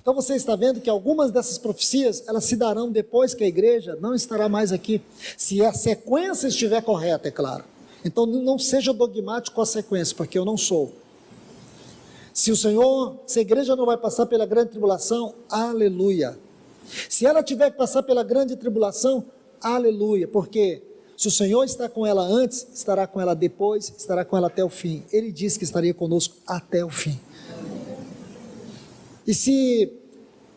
Então você está vendo que algumas dessas profecias, elas se darão depois que a igreja não estará mais aqui, se a sequência estiver correta, é claro. Então não seja dogmático com a sequência, porque eu não sou. Se a igreja não vai passar pela grande tribulação, aleluia. Se ela tiver que passar pela grande tribulação, aleluia, porque se o Senhor está com ela antes, estará com ela depois, estará com ela até o fim. Ele disse que estaria conosco até o fim. E se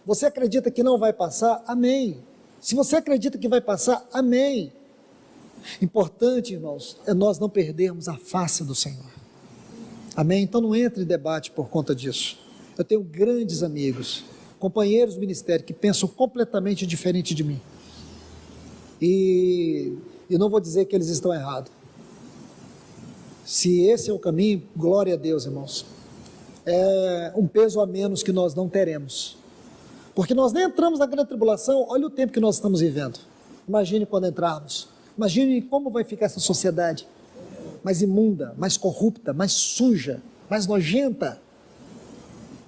Você acredita que não vai passar? Amém. Se você acredita que vai passar, amém. Importante, irmãos, é nós não perdermos a face do Senhor. Amém? Então não entre em debate por conta disso. Eu tenho grandes amigos, companheiros do ministério que pensam completamente diferente de mim. E não vou dizer que eles estão errados. Se esse é o caminho, glória a Deus, irmãos. É um peso a menos que nós não teremos. Porque nós nem entramos na grande tribulação, olha o tempo que nós estamos vivendo. Imagine quando entrarmos. Imagine como vai ficar essa sociedade. Mais imunda, mais corrupta, mais suja, mais nojenta.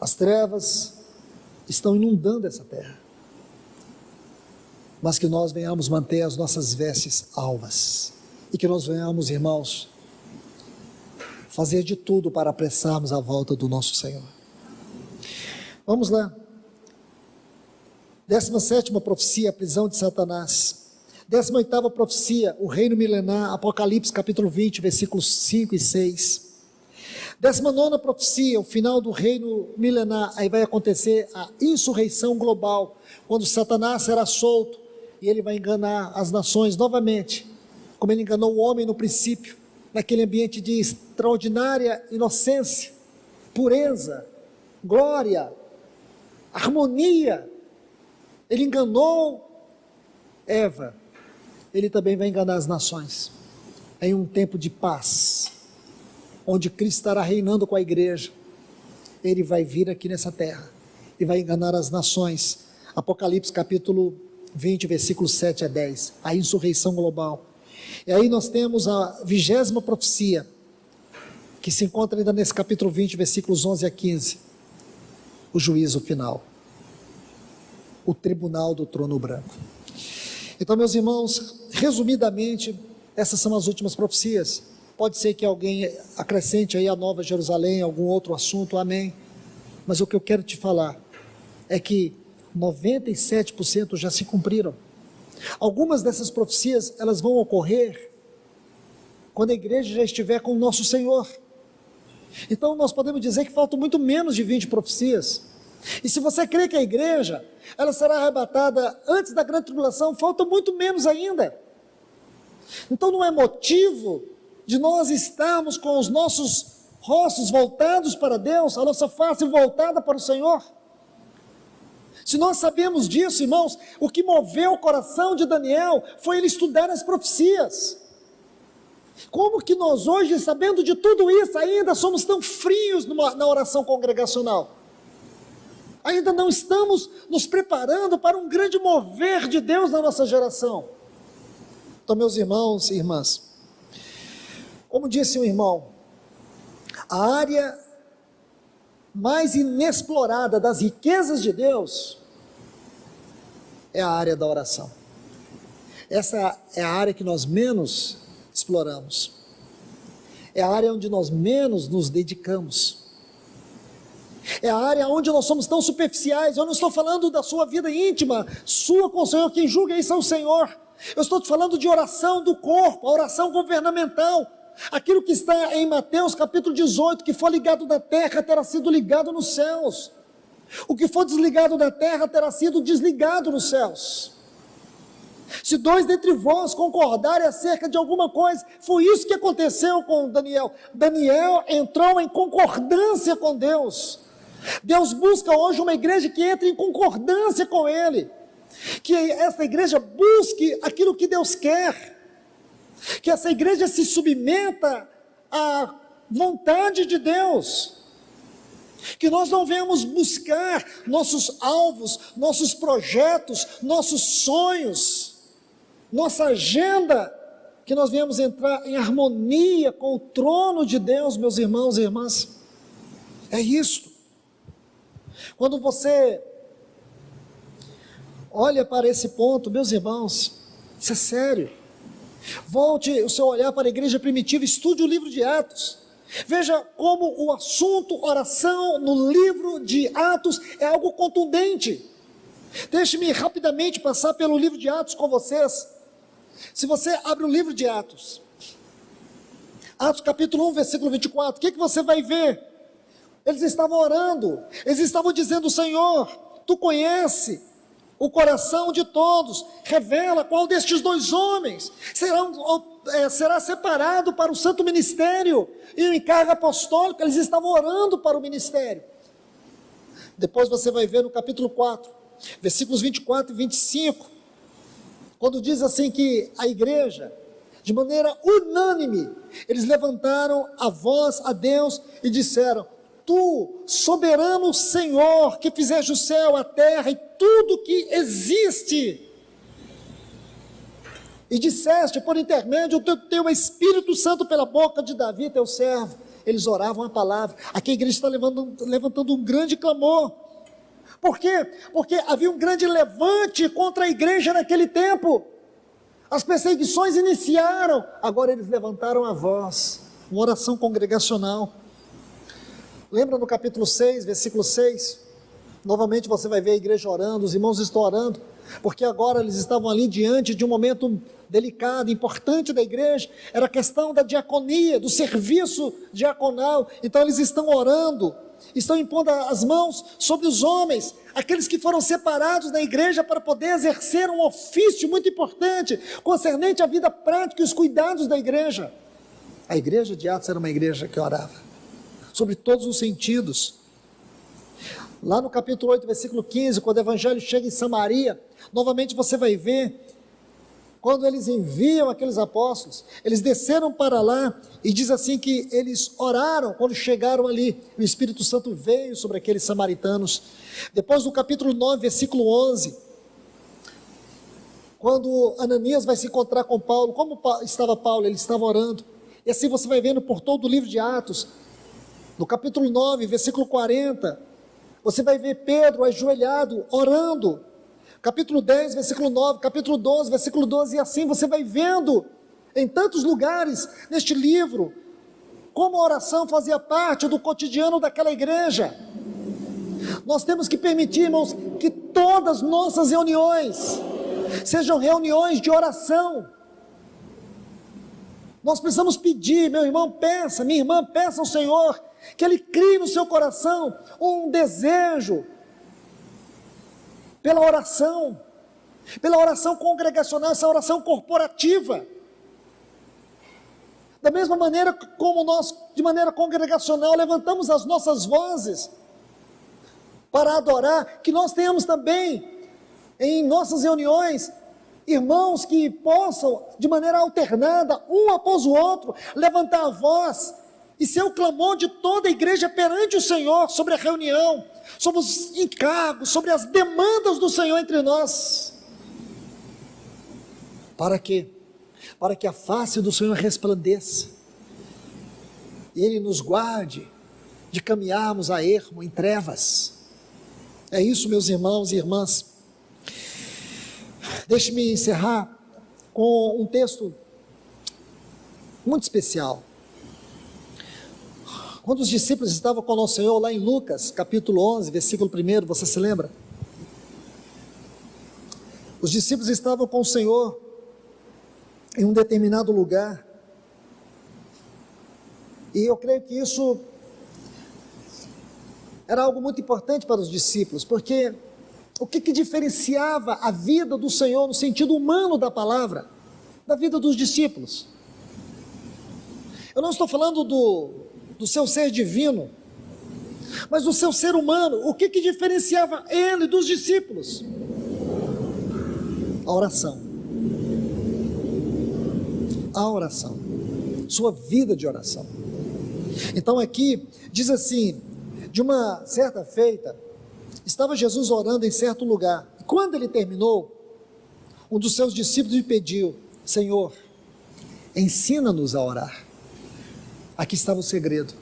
As trevas estão inundando essa terra. Mas que nós venhamos manter as nossas vestes alvas. E que nós venhamos, irmãos, fazer de tudo para apressarmos a volta do nosso Senhor. Vamos lá. 17ª profecia, a prisão de Satanás. 18ª profecia, o reino milenar, Apocalipse capítulo 20, versículos 5 e 6. 19ª profecia, o final do reino milenar, aí vai acontecer a insurreição global, quando Satanás será solto, e ele vai enganar as nações novamente, como ele enganou o homem no princípio, naquele ambiente de extraordinária inocência, pureza, glória, harmonia. Ele enganou Eva, ele também vai enganar as nações, em um tempo de paz, onde Cristo estará reinando com a igreja. Ele vai vir aqui nessa terra, e vai enganar as nações. Apocalipse capítulo 20, versículos 7 a 10, a insurreição global. E aí nós temos a 20ª profecia, que se encontra ainda nesse capítulo 20, versículos 11 a 15, o juízo final, o tribunal do trono branco. Então, meus irmãos, resumidamente, essas são as últimas profecias. Pode ser que alguém acrescente aí a Nova Jerusalém, algum outro assunto, amém. Mas o que eu quero te falar é que 97% já se cumpriram. Algumas dessas profecias, elas vão ocorrer quando a igreja já estiver com o nosso Senhor. Então nós podemos dizer que faltam muito menos de 20 profecias. E se você crê que a igreja, ela será arrebatada antes da grande tribulação, falta muito menos ainda. Então não é motivo de nós estarmos com os nossos rostos voltados para Deus, a nossa face voltada para o Senhor. Se nós sabemos disso, irmãos, o que moveu o coração de Daniel foi ele estudar as profecias. Como que nós hoje, sabendo de tudo isso, ainda somos tão frios na oração congregacional? Ainda não estamos nos preparando para um grande mover de Deus na nossa geração. Então, meus irmãos e irmãs, como disse um irmão, a área mais inexplorada das riquezas de Deus é a área da oração. Essa é a área que nós menos exploramos, é a área onde nós menos nos dedicamos, é a área onde nós somos tão superficiais. Eu não estou falando da sua vida íntima, sua com o Senhor, quem julga isso é o Senhor. Eu estou te falando de oração do corpo, a oração governamental, aquilo que está em Mateus capítulo 18, que for ligado na terra terá sido ligado nos céus, o que for desligado da terra terá sido desligado nos céus. Se dois dentre vós concordarem acerca de alguma coisa, foi isso que aconteceu com Daniel. Daniel entrou em concordância com Deus. Deus busca hoje uma igreja que entre em concordância com Ele, que essa igreja busque aquilo que Deus quer, que essa igreja se submeta à vontade de Deus, que nós não venhamos buscar nossos alvos, nossos projetos, nossos sonhos, nossa agenda, que nós venhamos entrar em harmonia com o trono de Deus, meus irmãos e irmãs. É isto. Quando você olha para esse ponto, meus irmãos, isso é sério. Volte o seu olhar para a igreja primitiva, estude o livro de Atos. Veja como o assunto oração no livro de Atos é algo contundente. Deixe-me rapidamente passar pelo livro de Atos com vocês. Se você abre o livro de Atos, Atos capítulo 1, versículo 24, o que você vai ver? Eles estavam orando, eles estavam dizendo: Senhor, Tu conhece o coração de todos, revela qual destes dois homens será separado para o santo ministério e o encargo apostólico. Eles estavam orando para o ministério. Depois você vai ver no capítulo 4, versículos 24 e 25, quando diz assim que a igreja, de maneira unânime, eles levantaram a voz a Deus e disseram: Tu, soberano Senhor, que fizeste o céu, a terra e tudo que existe, e disseste por intermédio do teu Espírito Santo pela boca de Davi, teu servo. Eles oravam a palavra. Aqui a igreja está levantando um grande clamor. Por quê? Porque havia um grande levante contra a igreja naquele tempo. As perseguições iniciaram, agora eles levantaram a voz, uma oração congregacional. Lembra no capítulo 6, versículo 6? Novamente você vai ver a igreja orando, os irmãos estão orando, porque agora eles estavam ali diante de um momento delicado, importante da igreja, era a questão da diaconia, do serviço diaconal. Então eles estão orando, estão impondo as mãos sobre os homens, aqueles que foram separados da igreja para poder exercer um ofício muito importante, concernente à vida prática e os cuidados da igreja. A igreja de Atos era uma igreja que orava, sobre todos os sentidos. Lá no capítulo 8, versículo 15, quando o evangelho chega em Samaria, novamente você vai ver, quando eles enviam aqueles apóstolos, eles desceram para lá, e diz assim que eles oraram quando chegaram ali, o Espírito Santo veio sobre aqueles samaritanos. Depois no capítulo 9, versículo 11, quando Ananias vai se encontrar com Paulo, como estava Paulo? Ele estava orando, e assim você vai vendo por todo o livro de Atos. No capítulo 9, versículo 40, você vai ver Pedro ajoelhado, orando. Capítulo 10, versículo 9, capítulo 12, versículo 12, e assim você vai vendo em tantos lugares neste livro, como a oração fazia parte do cotidiano daquela igreja. Nós temos que permitir, irmãos, que todas nossas reuniões sejam reuniões de oração. Nós precisamos pedir, meu irmão, peça, minha irmã, peça ao Senhor, que Ele crie no seu coração um desejo pela oração congregacional, essa oração corporativa. Da mesma maneira como nós, de maneira congregacional, levantamos as nossas vozes para adorar, que nós tenhamos também, em nossas reuniões, irmãos que possam, de maneira alternada, um após o outro, levantar a voz, e ser o clamor de toda a igreja perante o Senhor, sobre a reunião, sobre os encargos, sobre as demandas do Senhor entre nós. Para quê? Para que a face do Senhor resplandeça, e Ele nos guarde de caminharmos a ermo em trevas. É isso, meus irmãos e irmãs. Deixe-me encerrar com um texto muito especial. Quando os discípulos estavam com o nosso Senhor, lá em Lucas, capítulo 11, versículo 1, você se lembra? Os discípulos estavam com o Senhor em um determinado lugar, e eu creio que isso era algo muito importante para os discípulos, porque o que diferenciava a vida do Senhor, no sentido humano da palavra, da vida dos discípulos? Eu não estou falando do seu ser divino, mas do seu ser humano. O que diferenciava ele dos discípulos? A oração. A oração. Sua vida de oração. Então aqui diz assim: de uma certa feita, estava Jesus orando em certo lugar, e quando ele terminou, um dos seus discípulos lhe pediu: Senhor, ensina-nos a orar. Aqui estava o segredo.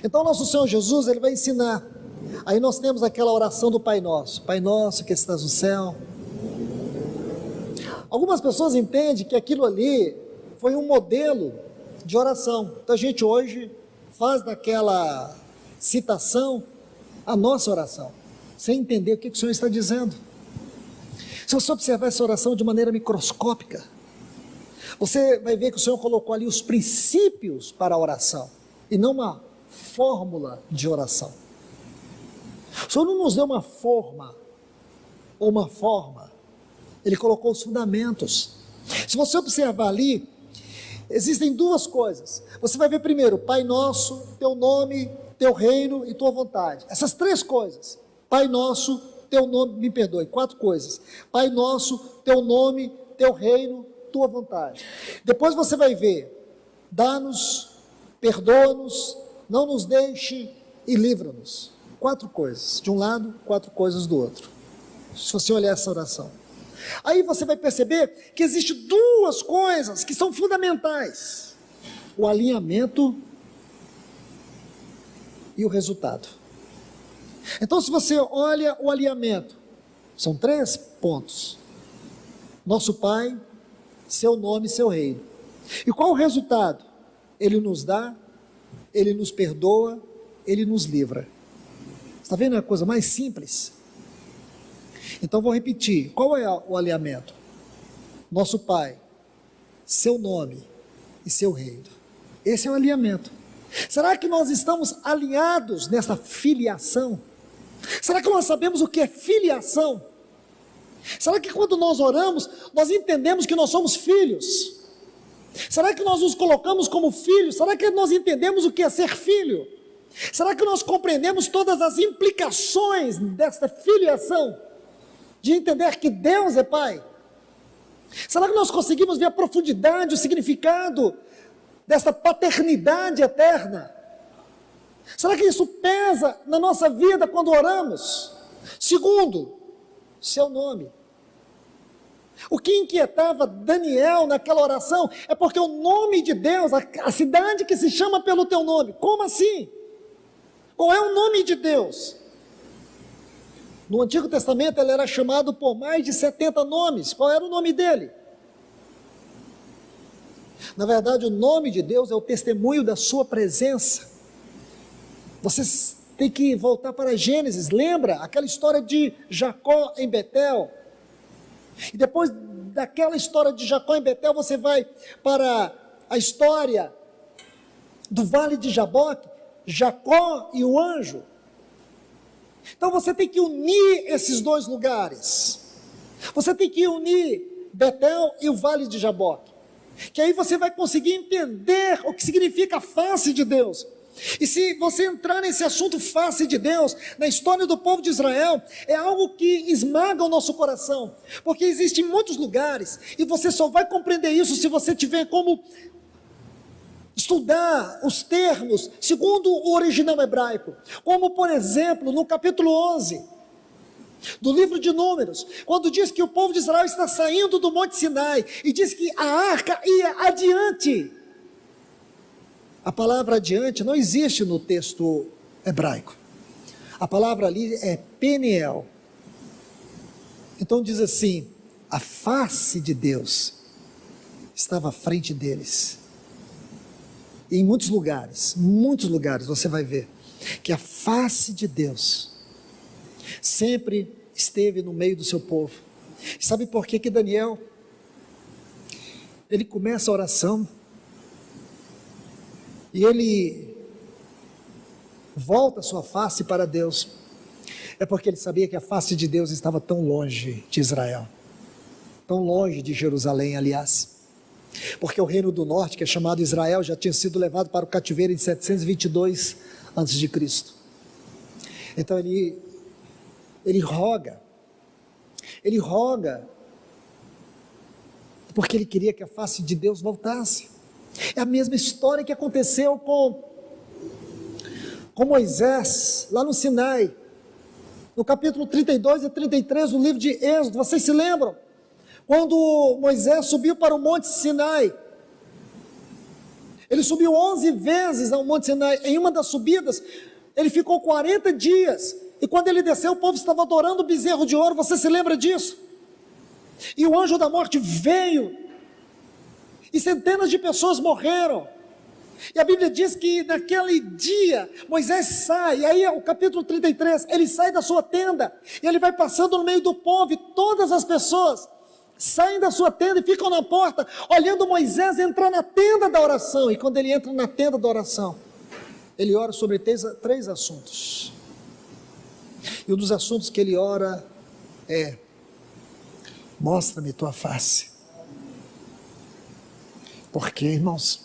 Então nosso Senhor Jesus, Ele vai ensinar. Aí nós temos aquela oração do Pai Nosso: Pai Nosso que estás no céu. Algumas pessoas entendem que aquilo ali foi um modelo de oração. Então a gente hoje faz daquela citação a nossa oração, sem entender o que o Senhor está dizendo. Se você observar essa oração de maneira microscópica, você vai ver que o Senhor colocou ali os princípios para a oração, e não uma fórmula de oração. O Senhor não nos deu uma forma, Ele colocou os fundamentos. Se você observar ali, existem duas coisas. Você vai ver primeiro, Pai Nosso, Teu nome, Teu reino e Tua vontade. Essas três coisas. Pai Nosso, Teu nome, me perdoe, 4 coisas. Pai Nosso, Teu nome, Teu reino, Tua vontade. Depois você vai ver, dá-nos, perdoa-nos, não nos deixe e livra-nos. 4 coisas de um lado, 4 coisas do outro. Se você olhar essa oração. Aí você vai perceber que existem 2 coisas que são fundamentais: o alinhamento e o resultado. Então, se você olha o alinhamento, são 3 pontos: nosso Pai, Seu nome e Seu reino. E qual o resultado? Ele nos dá, Ele nos perdoa, Ele nos livra. Está vendo a coisa mais simples? Então vou repetir, qual é o alinhamento? Nosso Pai, Seu nome e Seu reino. Esse é o alinhamento. Será que nós estamos alinhados nessa filiação? Será que nós sabemos o que é filiação? Será que quando nós oramos, nós entendemos que nós somos filhos? Será que nós nos colocamos como filhos? Será que nós entendemos o que é ser filho? Será que nós compreendemos todas as implicações desta filiação? De entender que Deus é Pai? Será que nós conseguimos ver a profundidade, o significado desta paternidade eterna? Será que isso pesa na nossa vida quando oramos? Segundo, Seu nome. O que inquietava Daniel naquela oração é porque o nome de Deus, a cidade que se chama pelo Teu nome, como assim? Qual é o nome de Deus? No Antigo Testamento ele era chamado por mais de 70 nomes. Qual era o nome dele? Na verdade, o nome de Deus é o testemunho da sua presença. Vocês têm que voltar para Gênesis. Lembra aquela história de Jacó em Betel? E depois daquela história de Jacó em Betel, você vai para a história do Vale de Jaboque, Jacó e o anjo. Então você tem que unir esses 2 lugares. Você tem que unir Betel e o Vale de Jaboque, que aí você vai conseguir entender o que significa a face de Deus. E se você entrar nesse assunto face de Deus, na história do povo de Israel, é algo que esmaga o nosso coração, porque existem muitos lugares, e você só vai compreender isso se você tiver como estudar os termos segundo o original hebraico, como por exemplo no capítulo 11 do livro de Números, quando diz que o povo de Israel está saindo do Monte Sinai, e diz que a arca ia adiante. A palavra adiante não existe no texto hebraico, a palavra ali é Peniel. Então diz assim, a face de Deus estava à frente deles. Em muitos lugares você vai ver que a face de Deus sempre esteve no meio do seu povo. Sabe por que Daniel, ele começa a oração, e ele volta a sua face para Deus? É porque ele sabia que a face de Deus estava tão longe de Israel, tão longe de Jerusalém, aliás. Porque o reino do norte, que é chamado Israel, já tinha sido levado para o cativeiro em 722 a.C. Então ele roga, porque ele queria que a face de Deus voltasse. É a mesma história que aconteceu com Moisés, lá no Sinai, no capítulo 32 e 33 do livro de Êxodo. Vocês se lembram? Quando Moisés subiu para o Monte Sinai, ele subiu 11 vezes ao Monte Sinai. Em uma das subidas, ele ficou 40 dias, e quando ele desceu, o povo estava adorando o bezerro de ouro. Você se lembra disso? E o anjo da morte veio, e centenas de pessoas morreram. E a Bíblia diz que naquele dia, Moisés sai, e aí o capítulo 33, ele sai da sua tenda, e ele vai passando no meio do povo, e todas as pessoas saem da sua tenda e ficam na porta, olhando Moisés entrar na tenda da oração. E quando ele entra na tenda da oração, ele ora sobre 3 assuntos. E um dos assuntos que ele ora é: mostra-me tua face. Por quê, irmãos?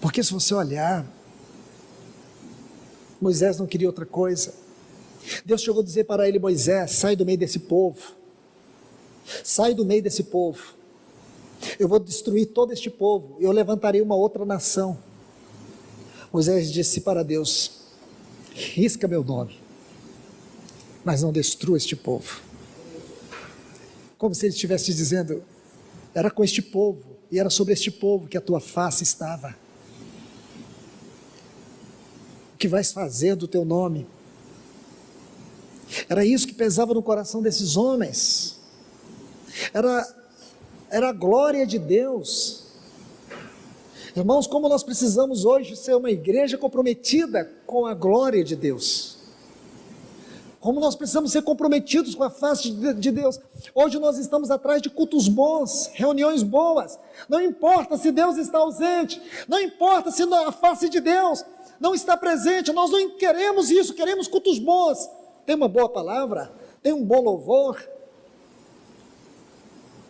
Porque se você olhar, Moisés não queria outra coisa. Deus chegou a dizer para ele: Moisés, sai do meio desse povo. Sai do meio desse povo. Eu vou destruir todo este povo. Eu levantarei uma outra nação. Moisés disse para Deus: risca meu nome, mas não destrua este povo. Como se ele estivesse dizendo: era com este povo, e era sobre este povo que a tua face estava. O que vais fazer do teu nome? Era isso que pesava no coração desses homens. Era a glória de Deus. Irmãos, como nós precisamos hoje ser uma igreja comprometida com a glória de Deus. Como nós precisamos ser comprometidos com a face de Deus. Hoje nós estamos atrás de cultos bons, reuniões boas. Não importa se Deus está ausente, não importa se a face de Deus não está presente, nós não queremos isso, queremos cultos bons. Tem uma boa palavra, tem um bom louvor.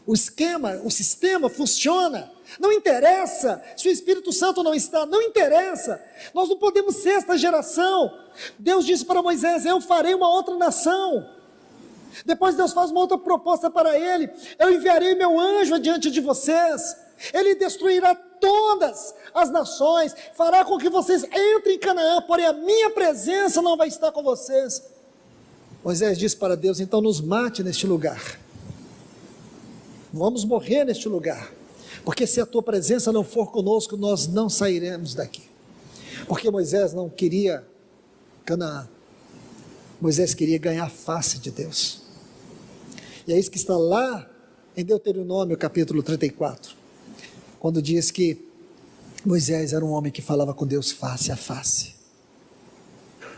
O sistema funciona. Não interessa se o Espírito Santo não está, não interessa. Nós não podemos ser esta geração. Deus disse para Moisés: eu farei uma outra nação. Depois Deus faz uma outra proposta para ele: eu enviarei meu anjo adiante de vocês. Ele destruirá todas as nações, fará com que vocês entrem em Canaã, porém a minha presença não vai estar com vocês. Moisés disse para Deus: então nos mate neste lugar. Vamos morrer neste lugar. Porque se a tua presença não for conosco, nós não sairemos daqui. Porque Moisés não queria Canaã. Moisés queria ganhar a face de Deus. E é isso que está lá em Deuteronômio capítulo 34. Quando diz que Moisés era um homem que falava com Deus face a face.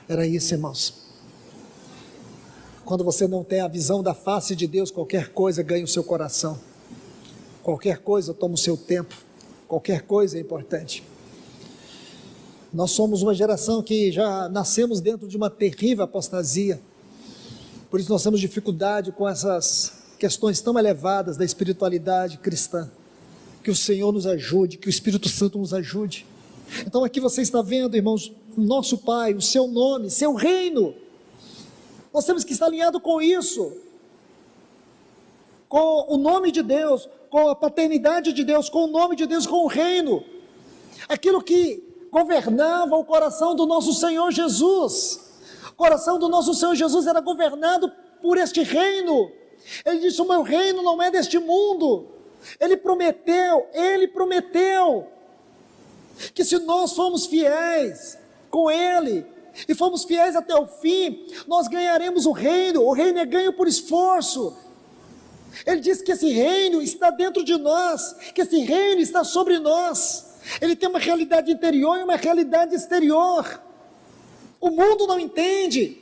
Era isso, irmãos. Quando você não tem a visão da face de Deus, qualquer coisa ganha o seu coração. Qualquer coisa toma o seu tempo. Qualquer coisa é importante. Nós somos uma geração que já nascemos dentro de uma terrível apostasia. Por isso nós temos dificuldade com essas questões tão elevadas da espiritualidade cristã. Que o Senhor nos ajude, que o Espírito Santo nos ajude. Então aqui você está vendo, irmãos, o nosso Pai, o seu nome, seu reino. Nós temos que estar alinhados com isso, com o nome de Deus, com a paternidade de Deus, com o nome de Deus, com o reino, aquilo que governava o coração do nosso Senhor Jesus. O coração do nosso Senhor Jesus era governado por este reino. Ele disse: o meu reino não é deste mundo. Ele prometeu que se nós formos fiéis com Ele, e fomos fiéis até o fim, nós ganharemos o reino é ganho por esforço. Ele diz que esse reino está dentro de nós, que esse reino está sobre nós. Ele tem uma realidade interior e uma realidade exterior. O mundo não entende,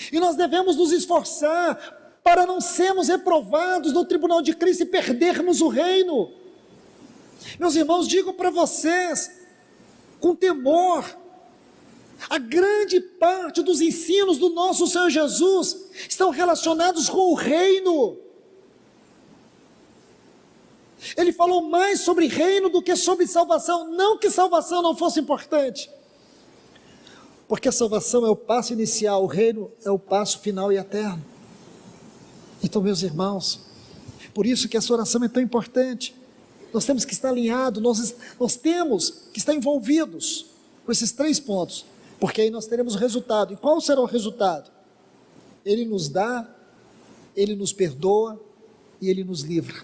e nós devemos nos esforçar para não sermos reprovados no tribunal de Cristo e perdermos o reino. Meus irmãos, digo para vocês, com temor, a grande parte dos ensinos do nosso Senhor Jesus estão relacionados com o reino. Ele falou mais sobre reino do que sobre salvação. Não que salvação não fosse importante, porque a salvação é o passo inicial, o reino é o passo final e eterno. Então, meus irmãos, por isso que essa oração é tão importante. Nós temos que estar alinhados, nós temos que estar envolvidos com esses 3 pontos, porque aí nós teremos o resultado. E qual será o resultado? Ele nos dá, Ele nos perdoa e Ele nos livra.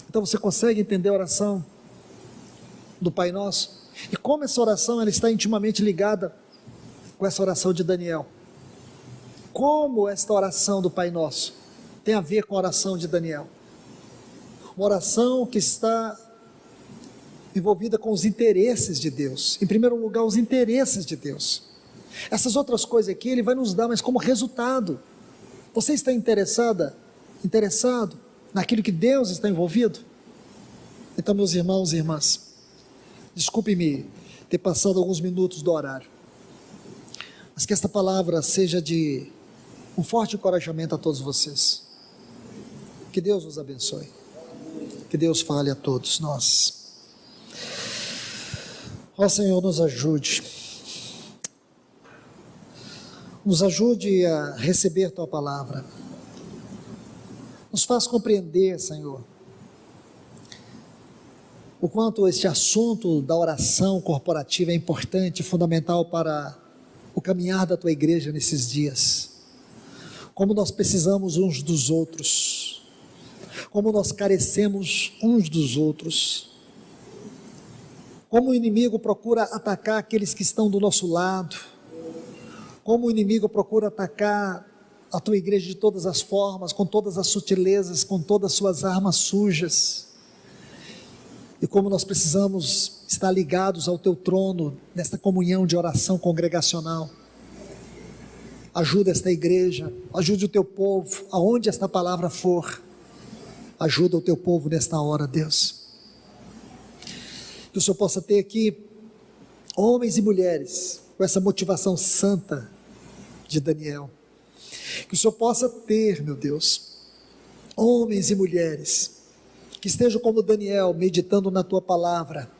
Então você consegue entender a oração do Pai Nosso? E como essa oração ela está intimamente ligada com essa oração de Daniel. Como esta oração do Pai Nosso tem a ver com a oração de Daniel? Uma oração que está envolvida com os interesses de Deus. Em primeiro lugar, os interesses de Deus. Essas outras coisas aqui Ele vai nos dar, mas como resultado. Você está interessado naquilo que Deus está envolvido? Então, meus irmãos e irmãs, desculpe-me ter passado alguns minutos do horário, mas que esta palavra seja de um forte encorajamento a todos vocês. Que Deus os abençoe, que Deus fale a todos nós. Ó Senhor, nos ajude a receber Tua palavra, nos faz compreender, Senhor, o quanto este assunto da oração corporativa é importante e fundamental para o caminhar da Tua igreja nesses dias, como nós precisamos uns dos outros, como nós carecemos uns dos outros, como o inimigo procura atacar aqueles que estão do nosso lado, como o inimigo procura atacar a Tua igreja de todas as formas, com todas as sutilezas, com todas as suas armas sujas, e como nós precisamos estar ligados ao Teu trono, nesta comunhão de oração congregacional. Ajuda esta igreja, ajude o Teu povo, aonde esta palavra for, ajuda o Teu povo nesta hora, Deus. Que o Senhor possa ter aqui homens e mulheres com essa motivação santa de Daniel. Que o Senhor possa ter, meu Deus, homens e mulheres que estejam como Daniel, meditando na Tua palavra,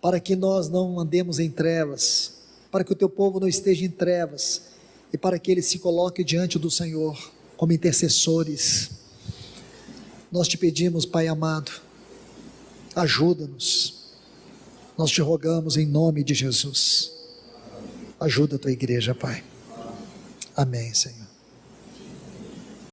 para que nós não andemos em trevas, para que o Teu povo não esteja em trevas, e para que ele se coloque diante do Senhor como intercessores. Nós Te pedimos, Pai amado, ajuda-nos, nós Te rogamos em nome de Jesus, ajuda a Tua igreja, Pai. Amém, Senhor.